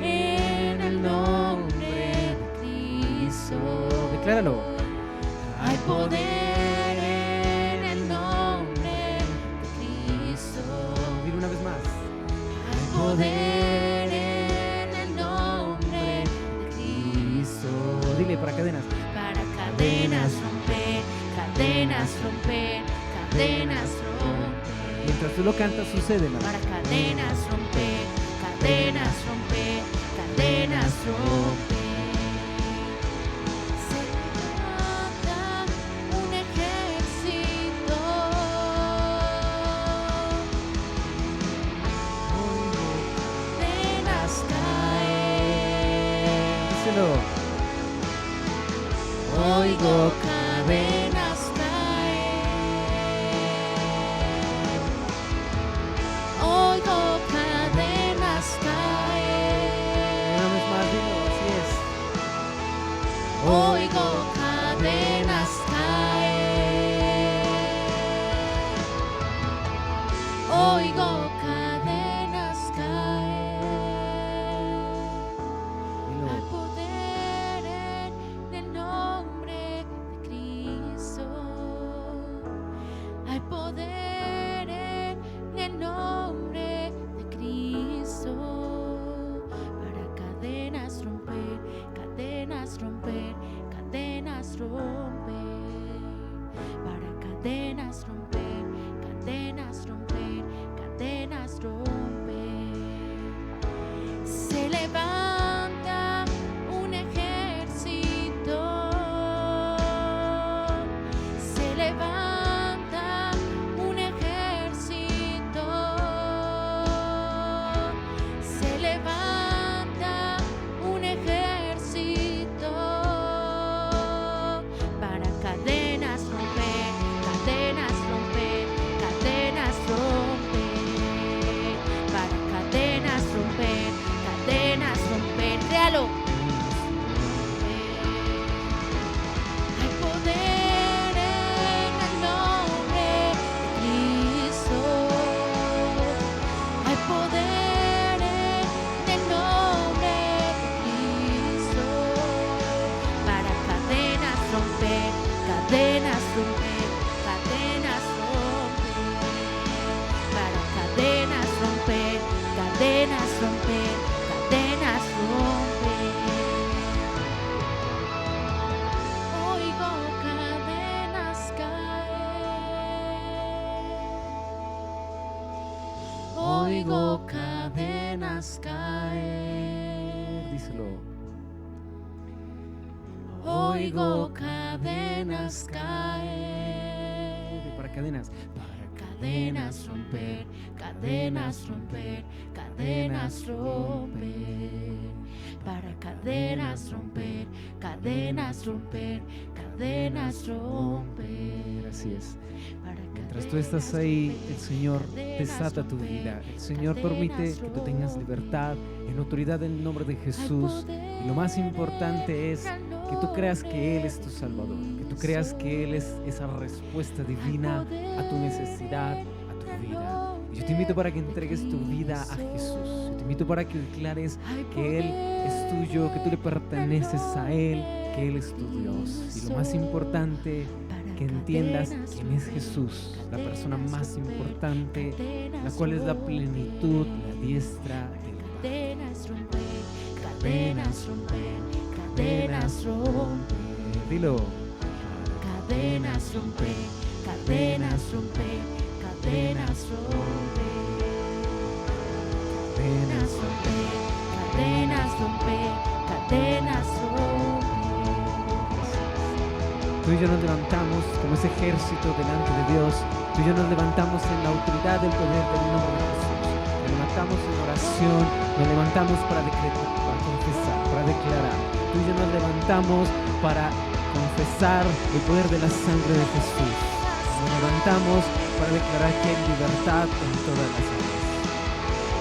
S2: En el nombre de Cristo.
S1: Decláralo.
S2: Hay poder en el nombre de Cristo.
S1: Dile una vez más.
S2: Hay poder en el nombre de Cristo.
S1: Dile para cadenas.
S2: Para cadenas romper, cadenas romper, cadenas romper.
S1: Mientras tú lo cantas, sucede, hermano.
S2: Para cadenas romper, cadenas romper, cadenas romper. Se levanta un ejército. Cadenas caer.
S1: Díselo.
S2: Oigo cadenas caer. Oigo cadenas caer.
S1: Una vez más, dilo. Así es.
S2: Oigo cadenas caer. cadenas romper, cadenas romper, cadenas romper. Se levanta un ejército, se levanta un ejército, se levanta un ejército para cadenas romper, cadenas romper, cadenas romper, para cadenas romper, cadenas romper, créalo. Hay poder en el nombre de Cristo, hay poder en el nombre de Cristo, para cadenas romper, cadenas romper, cadenas romper, para cadenas romper, cadenas romper, cadenas romper. Oigo cadenas caer, oigo cadenas caer,
S1: Díselo.
S2: oigo cadenas caer.
S1: Para cadenas.
S2: Cadenas romper, cadenas romper, cadenas romper, para cadenas romper, cadenas romper, cadenas romper.
S1: Así es.
S2: Para
S1: Mientras tú estás ahí, el Señor desata tu vida. El Señor permite que tú tengas libertad en autoridad en el nombre de Jesús. Y lo más importante es que tú creas que Él es tu Salvador, que tú creas que Él es esa respuesta divina a tu necesidad, a tu vida. Y yo te invito para que entregues tu vida a Jesús. Yo te invito para que declares que Él es tuyo, que tú le perteneces a Él, que Él es tu Dios. Y lo más importante, que entiendas quién es Jesús, la persona más importante, la cual es la plenitud, la diestra del Padre.
S2: cadenas romper, cadenas romper, cadenas romper.
S1: Dilo.
S2: Cadenas romper, cadenas romper, cadenas romper, cadenas romper, cadenas romper, cadenas romper.
S1: Tú y yo nos levantamos como ese ejército delante de Dios. Tú y yo nos levantamos en la autoridad del poder del nombre de Jesús. Nos levantamos en oración, nos levantamos para decretar, para confesar, para declarar. Tú y yo nos levantamos para confesar el poder de la sangre de Jesús. Nos levantamos para declarar que hay libertad en todas las áreas.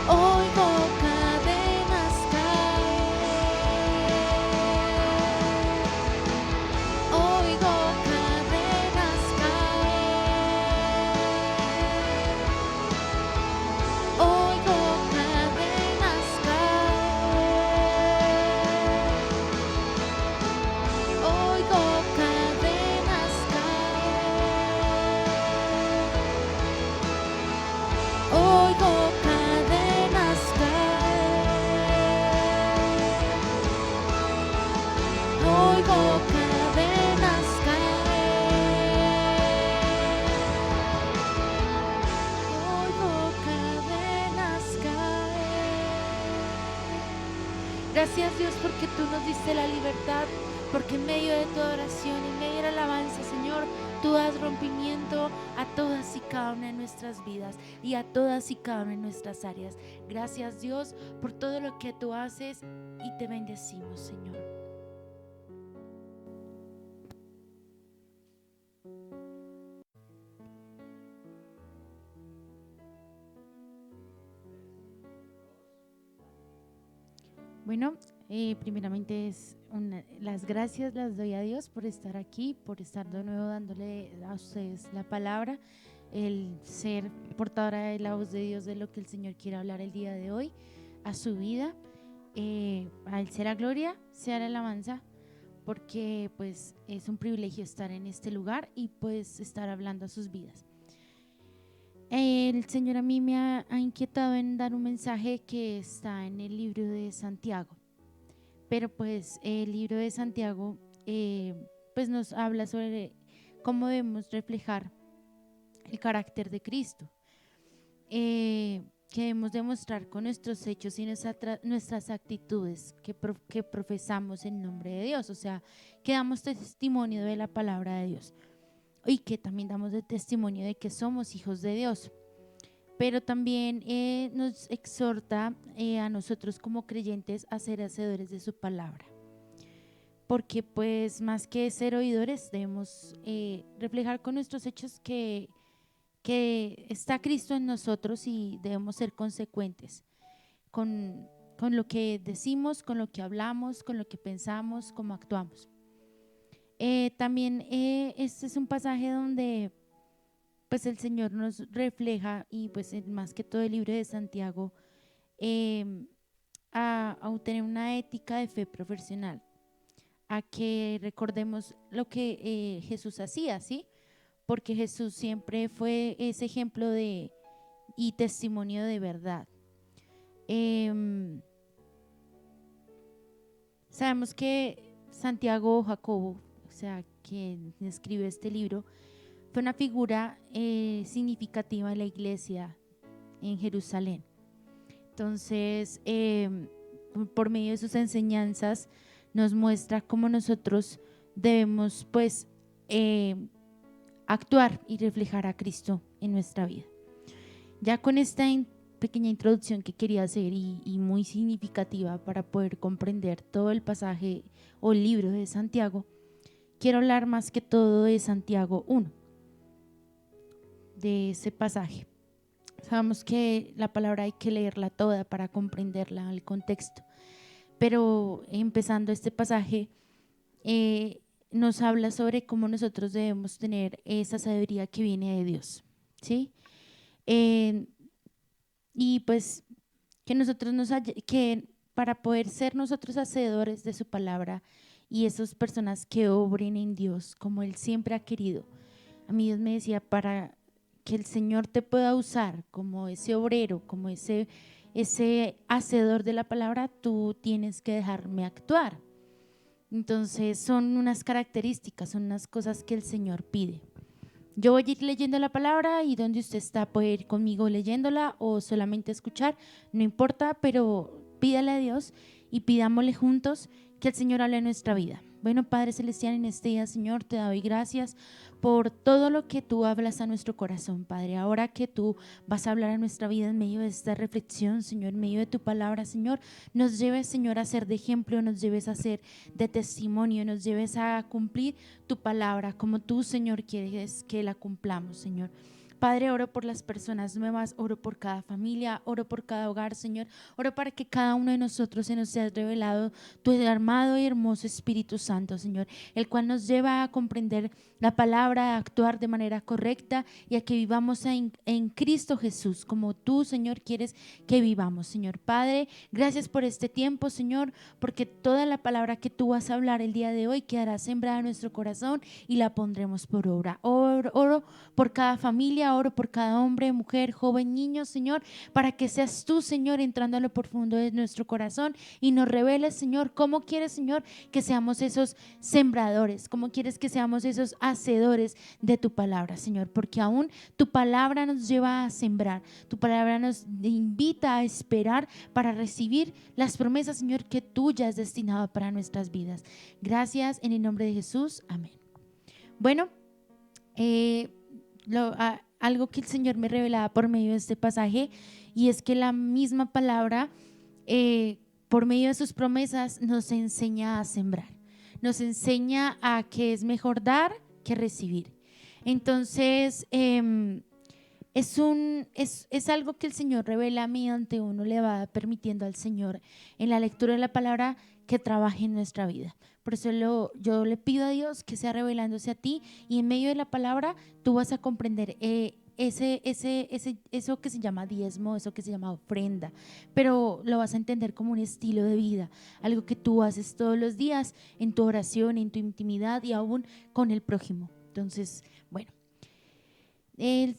S2: Oigo cadenas caer, oigo cadenas caer, oigo cadenas caer, oigo cadenas caer, oigo cadenas caer, oigo cadenas caer, oigo cadenas caer. Gracias Dios porque tú nos diste la libertad, porque en medio de tu oración, en medio de la alabanza, Señor, tú das rompimiento a todas y cada una de nuestras vidas y a todas y cada una de nuestras áreas. Gracias Dios por todo lo que tú haces y te bendecimos, Señor. Bueno, primeramente las gracias las doy a Dios por estar aquí, por estar de nuevo dándole a ustedes la palabra, el ser portadora de la voz de Dios de lo que el Señor quiere hablar el día de hoy a su vida. A Él sea la gloria, sea la alabanza, porque pues es un privilegio estar en este lugar y pues estar hablando a sus vidas. El Señor a mí me ha inquietado en dar un mensaje que está en el libro de Santiago, pero pues el libro de Santiago pues nos habla sobre cómo debemos reflejar el carácter de Cristo, que debemos demostrar con nuestros hechos y nuestras actitudes que profesamos en nombre de Dios, o sea, que damos testimonio de la palabra de Dios y que también damos de testimonio de que somos hijos de Dios. Pero también nos exhorta a nosotros como creyentes a ser hacedores de su palabra, porque pues más que ser oidores debemos reflejar con nuestros hechos que está Cristo en nosotros y debemos ser consecuentes con lo que decimos, con lo que hablamos, con lo que pensamos, cómo actuamos. También este es un pasaje donde pues el Señor nos refleja, y pues más que todo el libro de Santiago, a tener una ética de fe profesional, a que recordemos lo que Jesús hacía, ¿sí? Porque Jesús siempre fue ese ejemplo y testimonio de verdad. Sabemos que Santiago o Jacobo, o sea, quien escribe este libro, fue una figura significativa en la iglesia en Jerusalén. Entonces, por medio de sus enseñanzas, nos muestra cómo nosotros debemos, pues, actuar y reflejar a Cristo en nuestra vida. Ya con esta pequeña introducción que quería hacer y muy significativa para poder comprender todo el pasaje o el libro de Santiago, quiero hablar más que todo de Santiago 1, de ese pasaje. Sabemos que la palabra hay que leerla toda para comprenderla, el contexto, pero empezando este pasaje nos habla sobre cómo nosotros debemos tener esa sabiduría que viene de Dios, ¿sí? Y pues que para poder ser nosotros hacedores de su palabra y esas personas que obren en Dios como Él siempre ha querido. A mí Dios me decía, para que el Señor te pueda usar como ese obrero, como ese hacedor de la palabra, tú tienes que dejarme actuar. Entonces son unas características, son unas cosas que el Señor pide. Yo voy a ir leyendo la palabra y donde usted está puede ir conmigo leyéndola o solamente escuchar, no importa, pero pídale a Dios y pidámosle juntos que el Señor hable en nuestra vida. Bueno, Padre Celestial, en este día, Señor, te doy gracias por todo lo que tú hablas a nuestro corazón, Padre. Ahora que tú vas a hablar a nuestra vida en medio de esta reflexión, Señor, en medio de tu palabra, Señor, nos lleves, Señor, a ser de ejemplo, nos lleves a ser de testimonio, nos lleves a cumplir tu palabra como tú, Señor, quieres que la cumplamos, Señor. Padre, oro por las personas nuevas, oro por cada familia, oro por cada hogar, Señor. Oro para que cada uno de nosotros se nos sea revelado tu armado y hermoso Espíritu Santo, Señor, el cual nos lleva a comprender la palabra, a actuar de manera correcta y a que vivamos en Cristo Jesús, como tú, Señor, quieres que vivamos, Señor. Padre, gracias por este tiempo, Señor, porque toda la palabra que tú vas a hablar el día de hoy quedará sembrada en nuestro corazón y la pondremos por obra. Oro por cada familia, oro por cada hombre, mujer, joven, niño, Señor, para que seas tú, Señor, entrando a lo profundo de nuestro corazón y nos reveles, Señor, cómo quieres, Señor, que seamos esos sembradores, cómo quieres que seamos esos hacedores de tu palabra, Señor, porque aún tu palabra nos lleva a sembrar, tu palabra nos invita a esperar para recibir las promesas, Señor, que tú ya has destinado para nuestras vidas. Gracias en el nombre de Jesús, amén. Bueno, algo que el Señor me revelaba por medio de este pasaje, y es que la misma palabra por medio de sus promesas nos enseña a sembrar, nos enseña a que es mejor dar que recibir. Entonces es algo que el Señor revela mediante uno le va permitiendo al Señor en la lectura de la palabra que trabaje en nuestra vida. Por eso yo le pido a Dios que sea revelándose a ti, y en medio de la palabra tú vas a comprender eso que se llama diezmo, eso que se llama ofrenda, pero lo vas a entender como un estilo de vida, algo que tú haces todos los días en tu oración, en tu intimidad y aún con el prójimo. Entonces, bueno, en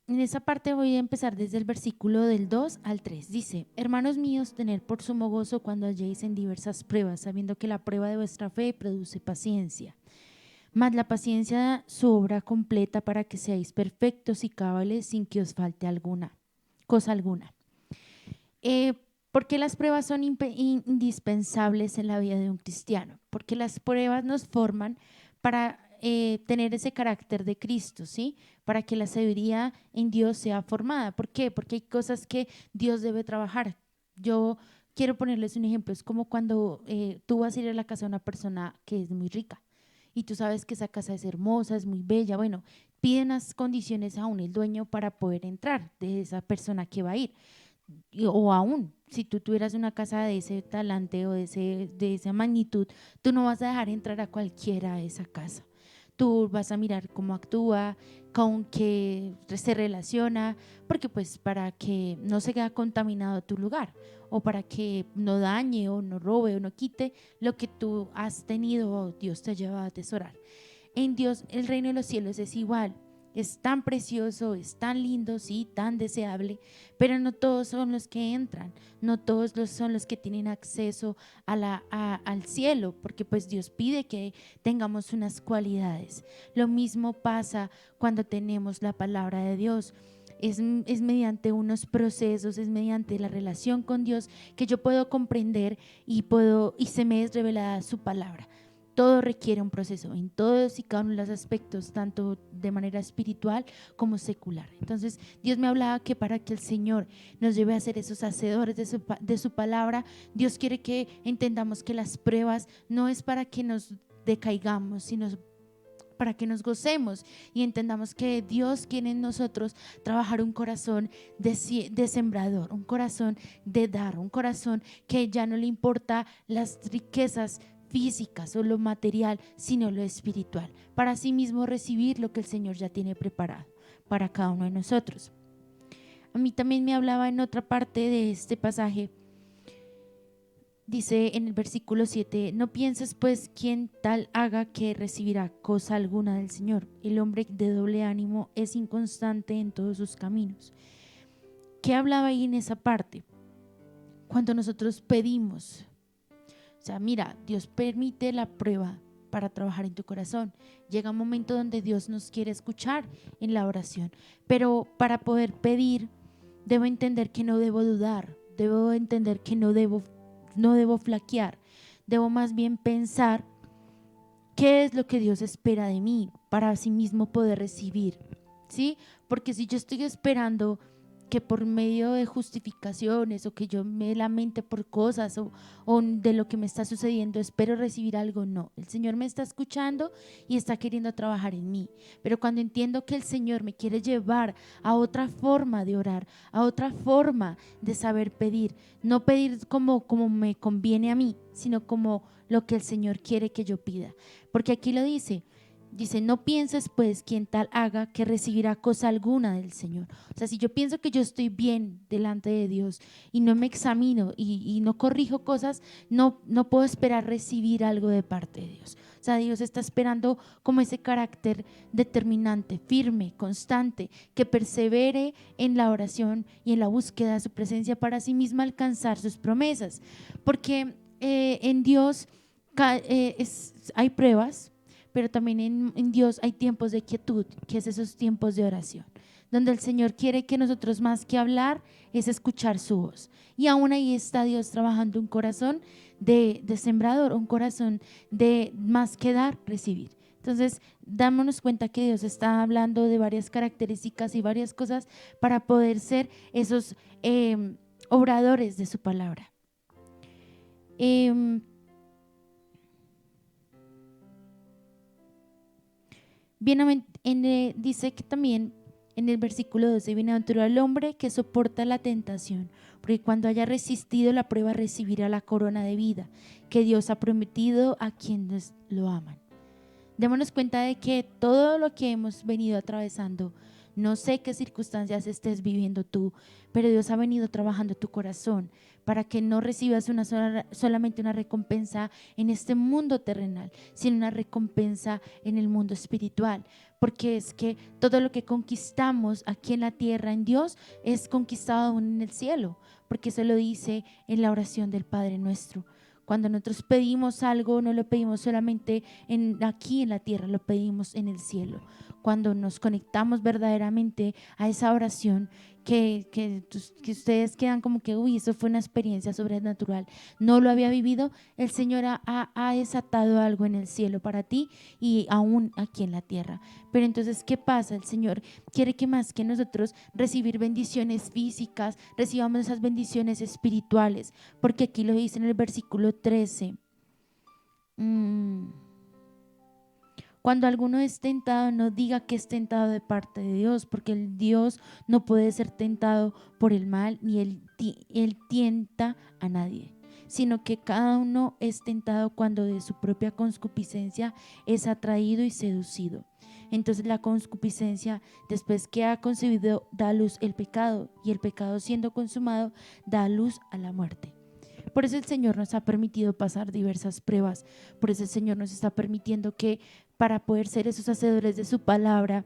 S2: esa parte voy a empezar desde el versículo del 2 al 3. Dice: hermanos míos, tened por sumo gozo cuando halléis en diversas pruebas, sabiendo que la prueba de vuestra fe produce paciencia. mas la paciencia su obra completa para que seáis perfectos y cabales sin que os falte cosa alguna. ¿Por qué las pruebas son indispensables en la vida de un cristiano? Porque las pruebas nos forman para tener ese carácter de Cristo, ¿sí? Para que la sabiduría en Dios sea formada. ¿Por qué? Porque hay cosas que Dios debe trabajar. Yo quiero ponerles un ejemplo. Es como cuando tú vas a ir a la casa de una persona que es muy rica y tú sabes que esa casa es hermosa, es muy bella. Bueno, piden las condiciones aún el dueño para poder entrar de esa persona que va a ir. O aún, si tú tuvieras una casa de ese talante o de esa magnitud, tú no vas a dejar entrar a cualquiera a esa casa. Tú vas a mirar cómo actúa, con qué se relaciona, porque pues para que no se quede contaminado tu lugar o para que no dañe o no robe o no quite lo que tú has tenido o Dios te lleva a atesorar. En Dios el reino de los cielos es igual. Es tan precioso, es tan lindo, sí, tan deseable, pero no todos son los que entran, no todos son los que tienen acceso al cielo, porque pues Dios pide que tengamos unas cualidades. Lo mismo pasa cuando tenemos la palabra de Dios. Es mediante unos procesos, es mediante la relación con Dios que yo puedo comprender y se me es revelada su palabra. Todo requiere un proceso en todos y cada uno de los aspectos, tanto de manera espiritual como secular. Entonces Dios me hablaba que para que el Señor nos lleve a ser esos hacedores de su palabra, Dios quiere que entendamos que las pruebas no es para que nos decaigamos, sino para que nos gocemos y entendamos que Dios quiere en nosotros trabajar un corazón de sembrador, un corazón de dar, un corazón que ya no le importa las riquezas físicas o lo material, sino lo espiritual, para sí mismo recibir lo que el Señor ya tiene preparado para cada uno de nosotros. A mí también me hablaba en otra parte de este pasaje. Dice en el versículo 7, no pienses pues quien tal haga que recibirá cosa alguna del Señor. El hombre de doble ánimo es inconstante en todos sus caminos. ¿Qué hablaba ahí en esa parte? Cuando nosotros pedimos, o sea, mira, Dios permite la prueba para trabajar en tu corazón. Llega un momento donde Dios nos quiere escuchar en la oración, pero para poder pedir, debo entender que no debo dudar, debo entender que no debo flaquear, debo más bien pensar qué es lo que Dios espera de mí para así mismo poder recibir, ¿sí? Porque si yo estoy esperando que por medio de justificaciones o que yo me lamente por cosas o de lo que me está sucediendo espero recibir algo, no, el Señor me está escuchando y está queriendo trabajar en mí, pero cuando entiendo que el Señor me quiere llevar a otra forma de orar, a otra forma de saber pedir, no pedir como me conviene a mí, sino como lo que el Señor quiere que yo pida, porque aquí lo dice, no pienses pues quien tal haga que recibirá cosa alguna del Señor. O sea, si yo pienso que yo estoy bien delante de Dios y no me examino y no corrijo cosas, no puedo esperar recibir algo de parte de Dios. O sea, Dios está esperando como ese carácter determinante, firme, constante, que persevere en la oración y en la búsqueda de su presencia para sí misma alcanzar sus promesas. Porque en Dios hay pruebas, pero también en Dios hay tiempos de quietud, que es esos tiempos de oración, donde el Señor quiere que nosotros más que hablar es escuchar su voz. Y aún ahí está Dios trabajando un corazón de sembrador, un corazón de más que dar, recibir. Entonces, dámonos cuenta que Dios está hablando de varias características y varias cosas para poder ser esos obradores de su palabra. Dice que también en el versículo 12, bienaventurado el hombre que soporta la tentación, porque cuando haya resistido la prueba recibirá la corona de vida que Dios ha prometido a quienes lo aman. Démonos cuenta de que todo lo que hemos venido atravesando, no sé qué circunstancias estés viviendo tú, pero Dios ha venido trabajando tu corazón para que no recibas solamente una recompensa en este mundo terrenal, sino una recompensa en el mundo espiritual. Porque es que todo lo que conquistamos aquí en la tierra en Dios es conquistado aún en el cielo, porque eso lo dice en la oración del Padre Nuestro. Cuando nosotros pedimos algo, no lo pedimos solamente aquí en la tierra, lo pedimos en el cielo. Cuando nos conectamos verdaderamente a esa oración, que ustedes quedan como que, uy, eso fue una experiencia sobrenatural, no lo había vivido, el Señor ha desatado algo en el cielo para ti y aún aquí en la tierra. Pero entonces, ¿qué pasa? El Señor quiere que más que nosotros recibir bendiciones físicas, recibamos esas bendiciones espirituales, porque aquí lo dice en el versículo 13. Cuando alguno es tentado, no diga que es tentado de parte de Dios, porque el Dios no puede ser tentado por el mal, ni él tienta a nadie, sino que cada uno es tentado cuando de su propia concupiscencia es atraído y seducido. Entonces la concupiscencia, después que ha concebido, da a luz el pecado, y el pecado, siendo consumado, da a luz a la muerte. Por eso el Señor nos ha permitido pasar diversas pruebas. Por eso el Señor nos está permitiendo que para poder ser esos hacedores de su palabra,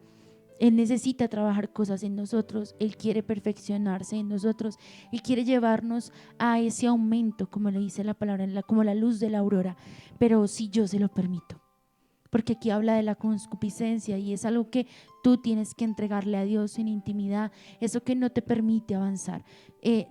S2: Él necesita trabajar cosas en nosotros. Él quiere perfeccionarse en nosotros. Él quiere llevarnos a ese aumento, como le dice la palabra, como la luz de la aurora. Pero si yo se lo permito. Porque aquí habla de la concupiscencia y es algo que tú tienes que entregarle a Dios en intimidad, eso que no te permite avanzar.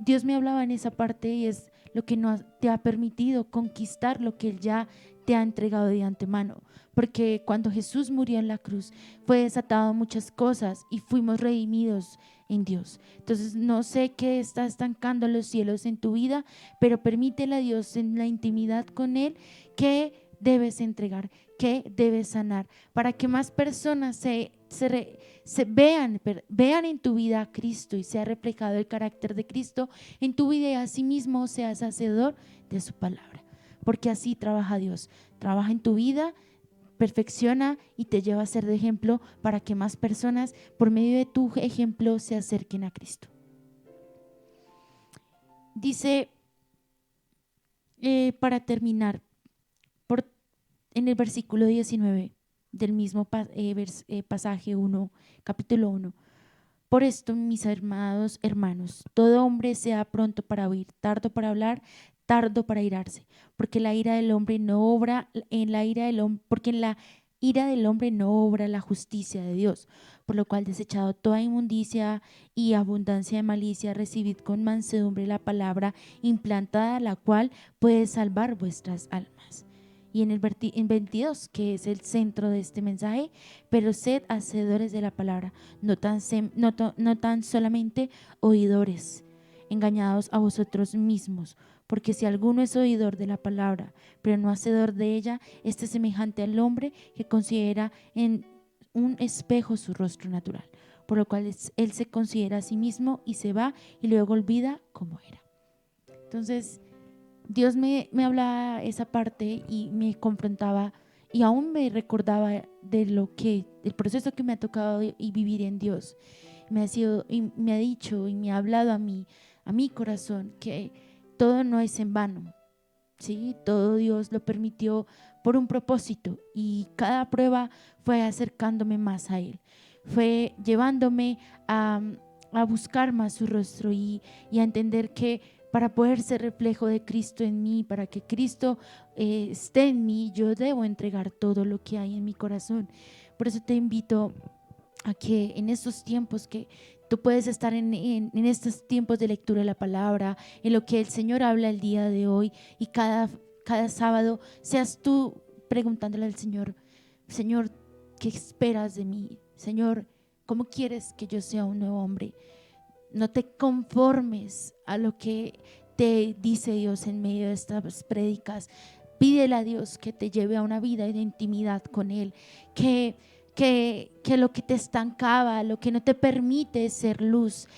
S2: Dios me hablaba en esa parte y es lo que no te ha permitido conquistar lo que Él ya te ha entregado de antemano. Porque cuando Jesús murió en la cruz fue desatado muchas cosas y fuimos redimidos en Dios. Entonces no sé qué está estancando los cielos en tu vida, pero permítele a Dios en la intimidad con Él que debes entregar, que debes sanar, para que más personas se vean en tu vida a Cristo y sea reflejado el carácter de Cristo en tu vida y asimismo seas hacedor de su palabra. Porque así trabaja Dios, trabaja en tu vida, perfecciona y te lleva a ser de ejemplo para que más personas por medio de tu ejemplo se acerquen a Cristo. Dice, para terminar, en el versículo 19 del mismo pasaje 1, capítulo 1. Por esto, mis amados hermanos, todo hombre sea pronto para oír, tardo para hablar, tardo para irarse, porque la ira del hombre no obra porque en la ira del hombre no obra la justicia de Dios, por lo cual desechado toda inmundicia y abundancia de malicia, recibid con mansedumbre la palabra implantada, la cual puede salvar vuestras almas. Y en 22, que es el centro de este mensaje, pero sed hacedores de la palabra, no tan solamente oidores, engañados a vosotros mismos, porque si alguno es oidor de la palabra, pero no hacedor de ella, este es semejante al hombre que considera en un espejo su rostro natural, por lo cual él se considera a sí mismo y se va y luego olvida cómo era. Entonces, Dios me hablaba esa parte y me confrontaba y aún me recordaba del proceso que me ha tocado y vivir en Dios. Me ha dicho y me ha hablado a mi corazón que todo no es en vano, ¿sí? Todo Dios lo permitió por un propósito y cada prueba fue acercándome más a Él, fue llevándome a buscar más su rostro y a entender que para poder ser reflejo de Cristo en mí, para que Cristo esté en mí, yo debo entregar todo lo que hay en mi corazón. Por eso te invito a que en estos tiempos que tú puedes estar en estos tiempos de lectura de la palabra, en lo que el Señor habla el día de hoy y cada sábado seas tú preguntándole al Señor, Señor, ¿qué esperas de mí? Señor, ¿cómo quieres que yo sea un nuevo hombre? No te conformes a lo que te dice Dios en medio de estas prédicas. Pídele a Dios que te lleve a una vida de intimidad con Él, que lo que te estancaba, lo que no te permite ser luz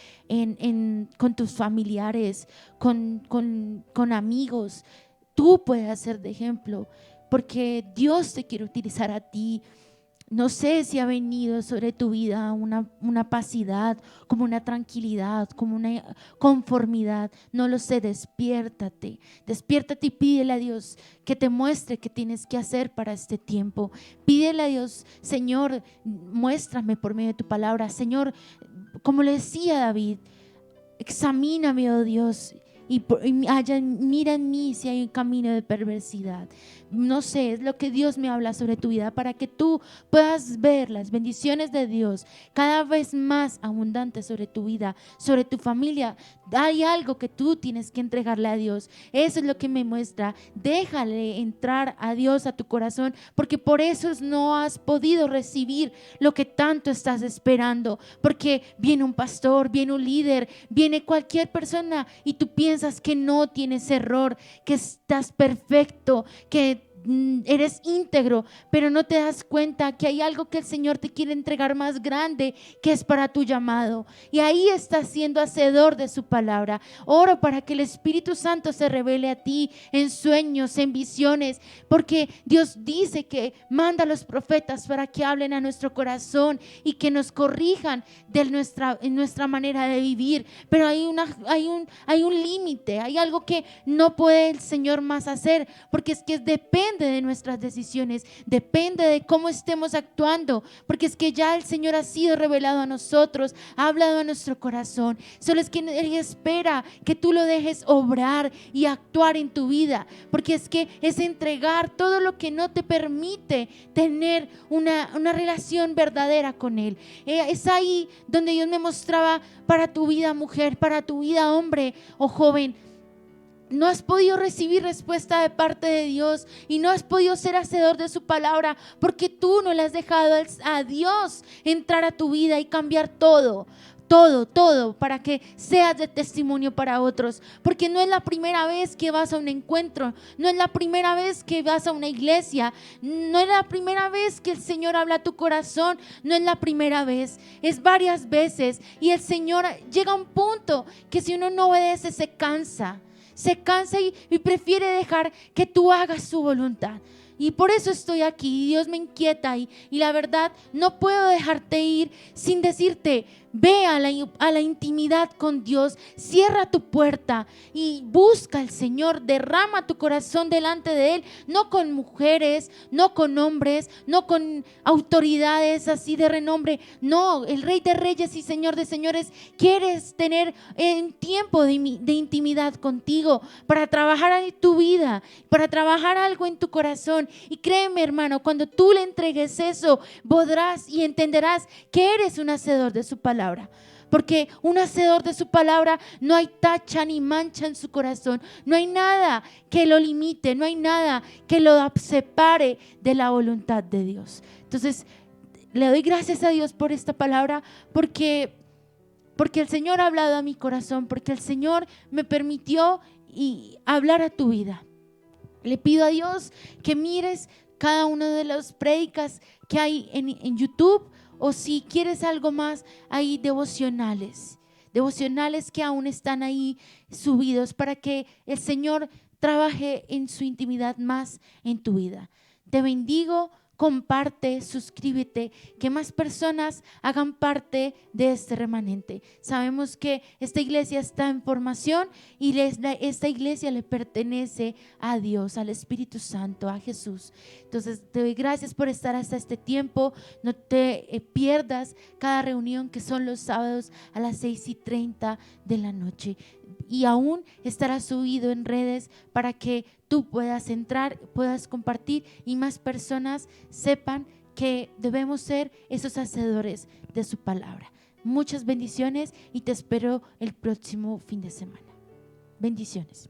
S2: con tus familiares, con amigos, tú puedes ser de ejemplo, porque Dios te quiere utilizar a ti. No sé si ha venido sobre tu vida una pacidad, como una tranquilidad, como una conformidad. No lo sé, despiértate y pídele a Dios que te muestre qué tienes que hacer para este tiempo. Pídele a Dios, Señor, muéstrame por medio de tu palabra. Señor, como le decía David, examíname, oh Dios, mira en mí si hay un camino de perversidad. No sé, es lo que Dios me habla sobre tu vida para que tú puedas ver las bendiciones de Dios cada vez más abundantes sobre tu vida, sobre tu familia. Hay algo que tú tienes que entregarle a Dios. Eso es lo que me muestra. Déjale entrar a Dios a tu corazón, porque por eso no has podido recibir lo que tanto estás esperando, porque viene un pastor, viene un líder, viene cualquier persona y tú piensas que no tienes error, que estás perfecto, que eres íntegro, pero no te das cuenta que hay algo que el Señor te quiere entregar más grande, que es para tu llamado. Y ahí estás siendo hacedor de su palabra. Oro para que el Espíritu Santo se revele a ti en sueños, en visiones, porque Dios dice que manda a los profetas para que hablen a nuestro corazón y que nos corrijan en nuestra manera de vivir. Pero hay un límite, hay algo que no puede el Señor más hacer, porque es que depende de nuestras decisiones, depende de cómo estemos actuando, porque es que ya el Señor ha sido revelado a nosotros, ha hablado a nuestro corazón. Solo es que Él espera que tú lo dejes obrar y actuar en tu vida, porque es que es entregar todo lo que no te permite tener una relación verdadera con Él. Es ahí donde Dios me mostraba para tu vida, mujer, para tu vida, hombre o joven. No has podido recibir respuesta de parte de Dios y no has podido ser hacedor de su palabra porque tú no le has dejado a Dios entrar a tu vida y cambiar todo para que seas de testimonio para otros, porque no es la primera vez que vas a un encuentro, no es la primera vez que vas a una iglesia, no es la primera vez que el Señor habla a tu corazón, no es la primera vez, es varias veces. Y el Señor llega a un punto que si uno no obedece se cansa y prefiere dejar que tú hagas su voluntad. Y por eso estoy aquí. Dios me inquieta y la verdad no puedo dejarte ir sin decirte: ve a la intimidad con Dios, cierra tu puerta y busca al Señor, derrama tu corazón delante de Él, no con mujeres, no con hombres, no con autoridades así de renombre, no, el Rey de Reyes y Señor de Señores quieres tener un tiempo de intimidad contigo para trabajar en tu vida, para trabajar algo en tu corazón. Y créeme, hermano, cuando tú le entregues eso, podrás y entenderás que eres un hacedor de su palabra. Porque un hacedor de su palabra no hay tacha ni mancha en su corazón, no hay nada que lo limite, no hay nada que lo separe de la voluntad de Dios. Entonces le doy gracias a Dios por esta palabra, porque el Señor ha hablado a mi corazón, porque el Señor me permitió hablar a tu vida. Le pido a Dios que mires cada una de las prédicas que hay en YouTube, o si quieres algo más, hay devocionales que aún están ahí subidos para que el Señor trabaje en su intimidad más en tu vida. Te bendigo. Comparte, suscríbete, que más personas hagan parte de este remanente. Sabemos que esta iglesia está en formación y esta iglesia le pertenece a Dios, al Espíritu Santo, a Jesús. Entonces te doy gracias por estar hasta este tiempo. No te pierdas cada reunión, que son los sábados a las 6:30 de la noche. Y aún estará subido en redes para que tú puedas entrar, puedas compartir y más personas sepan que debemos ser esos hacedores de su palabra. Muchas bendiciones y te espero el próximo fin de semana. Bendiciones.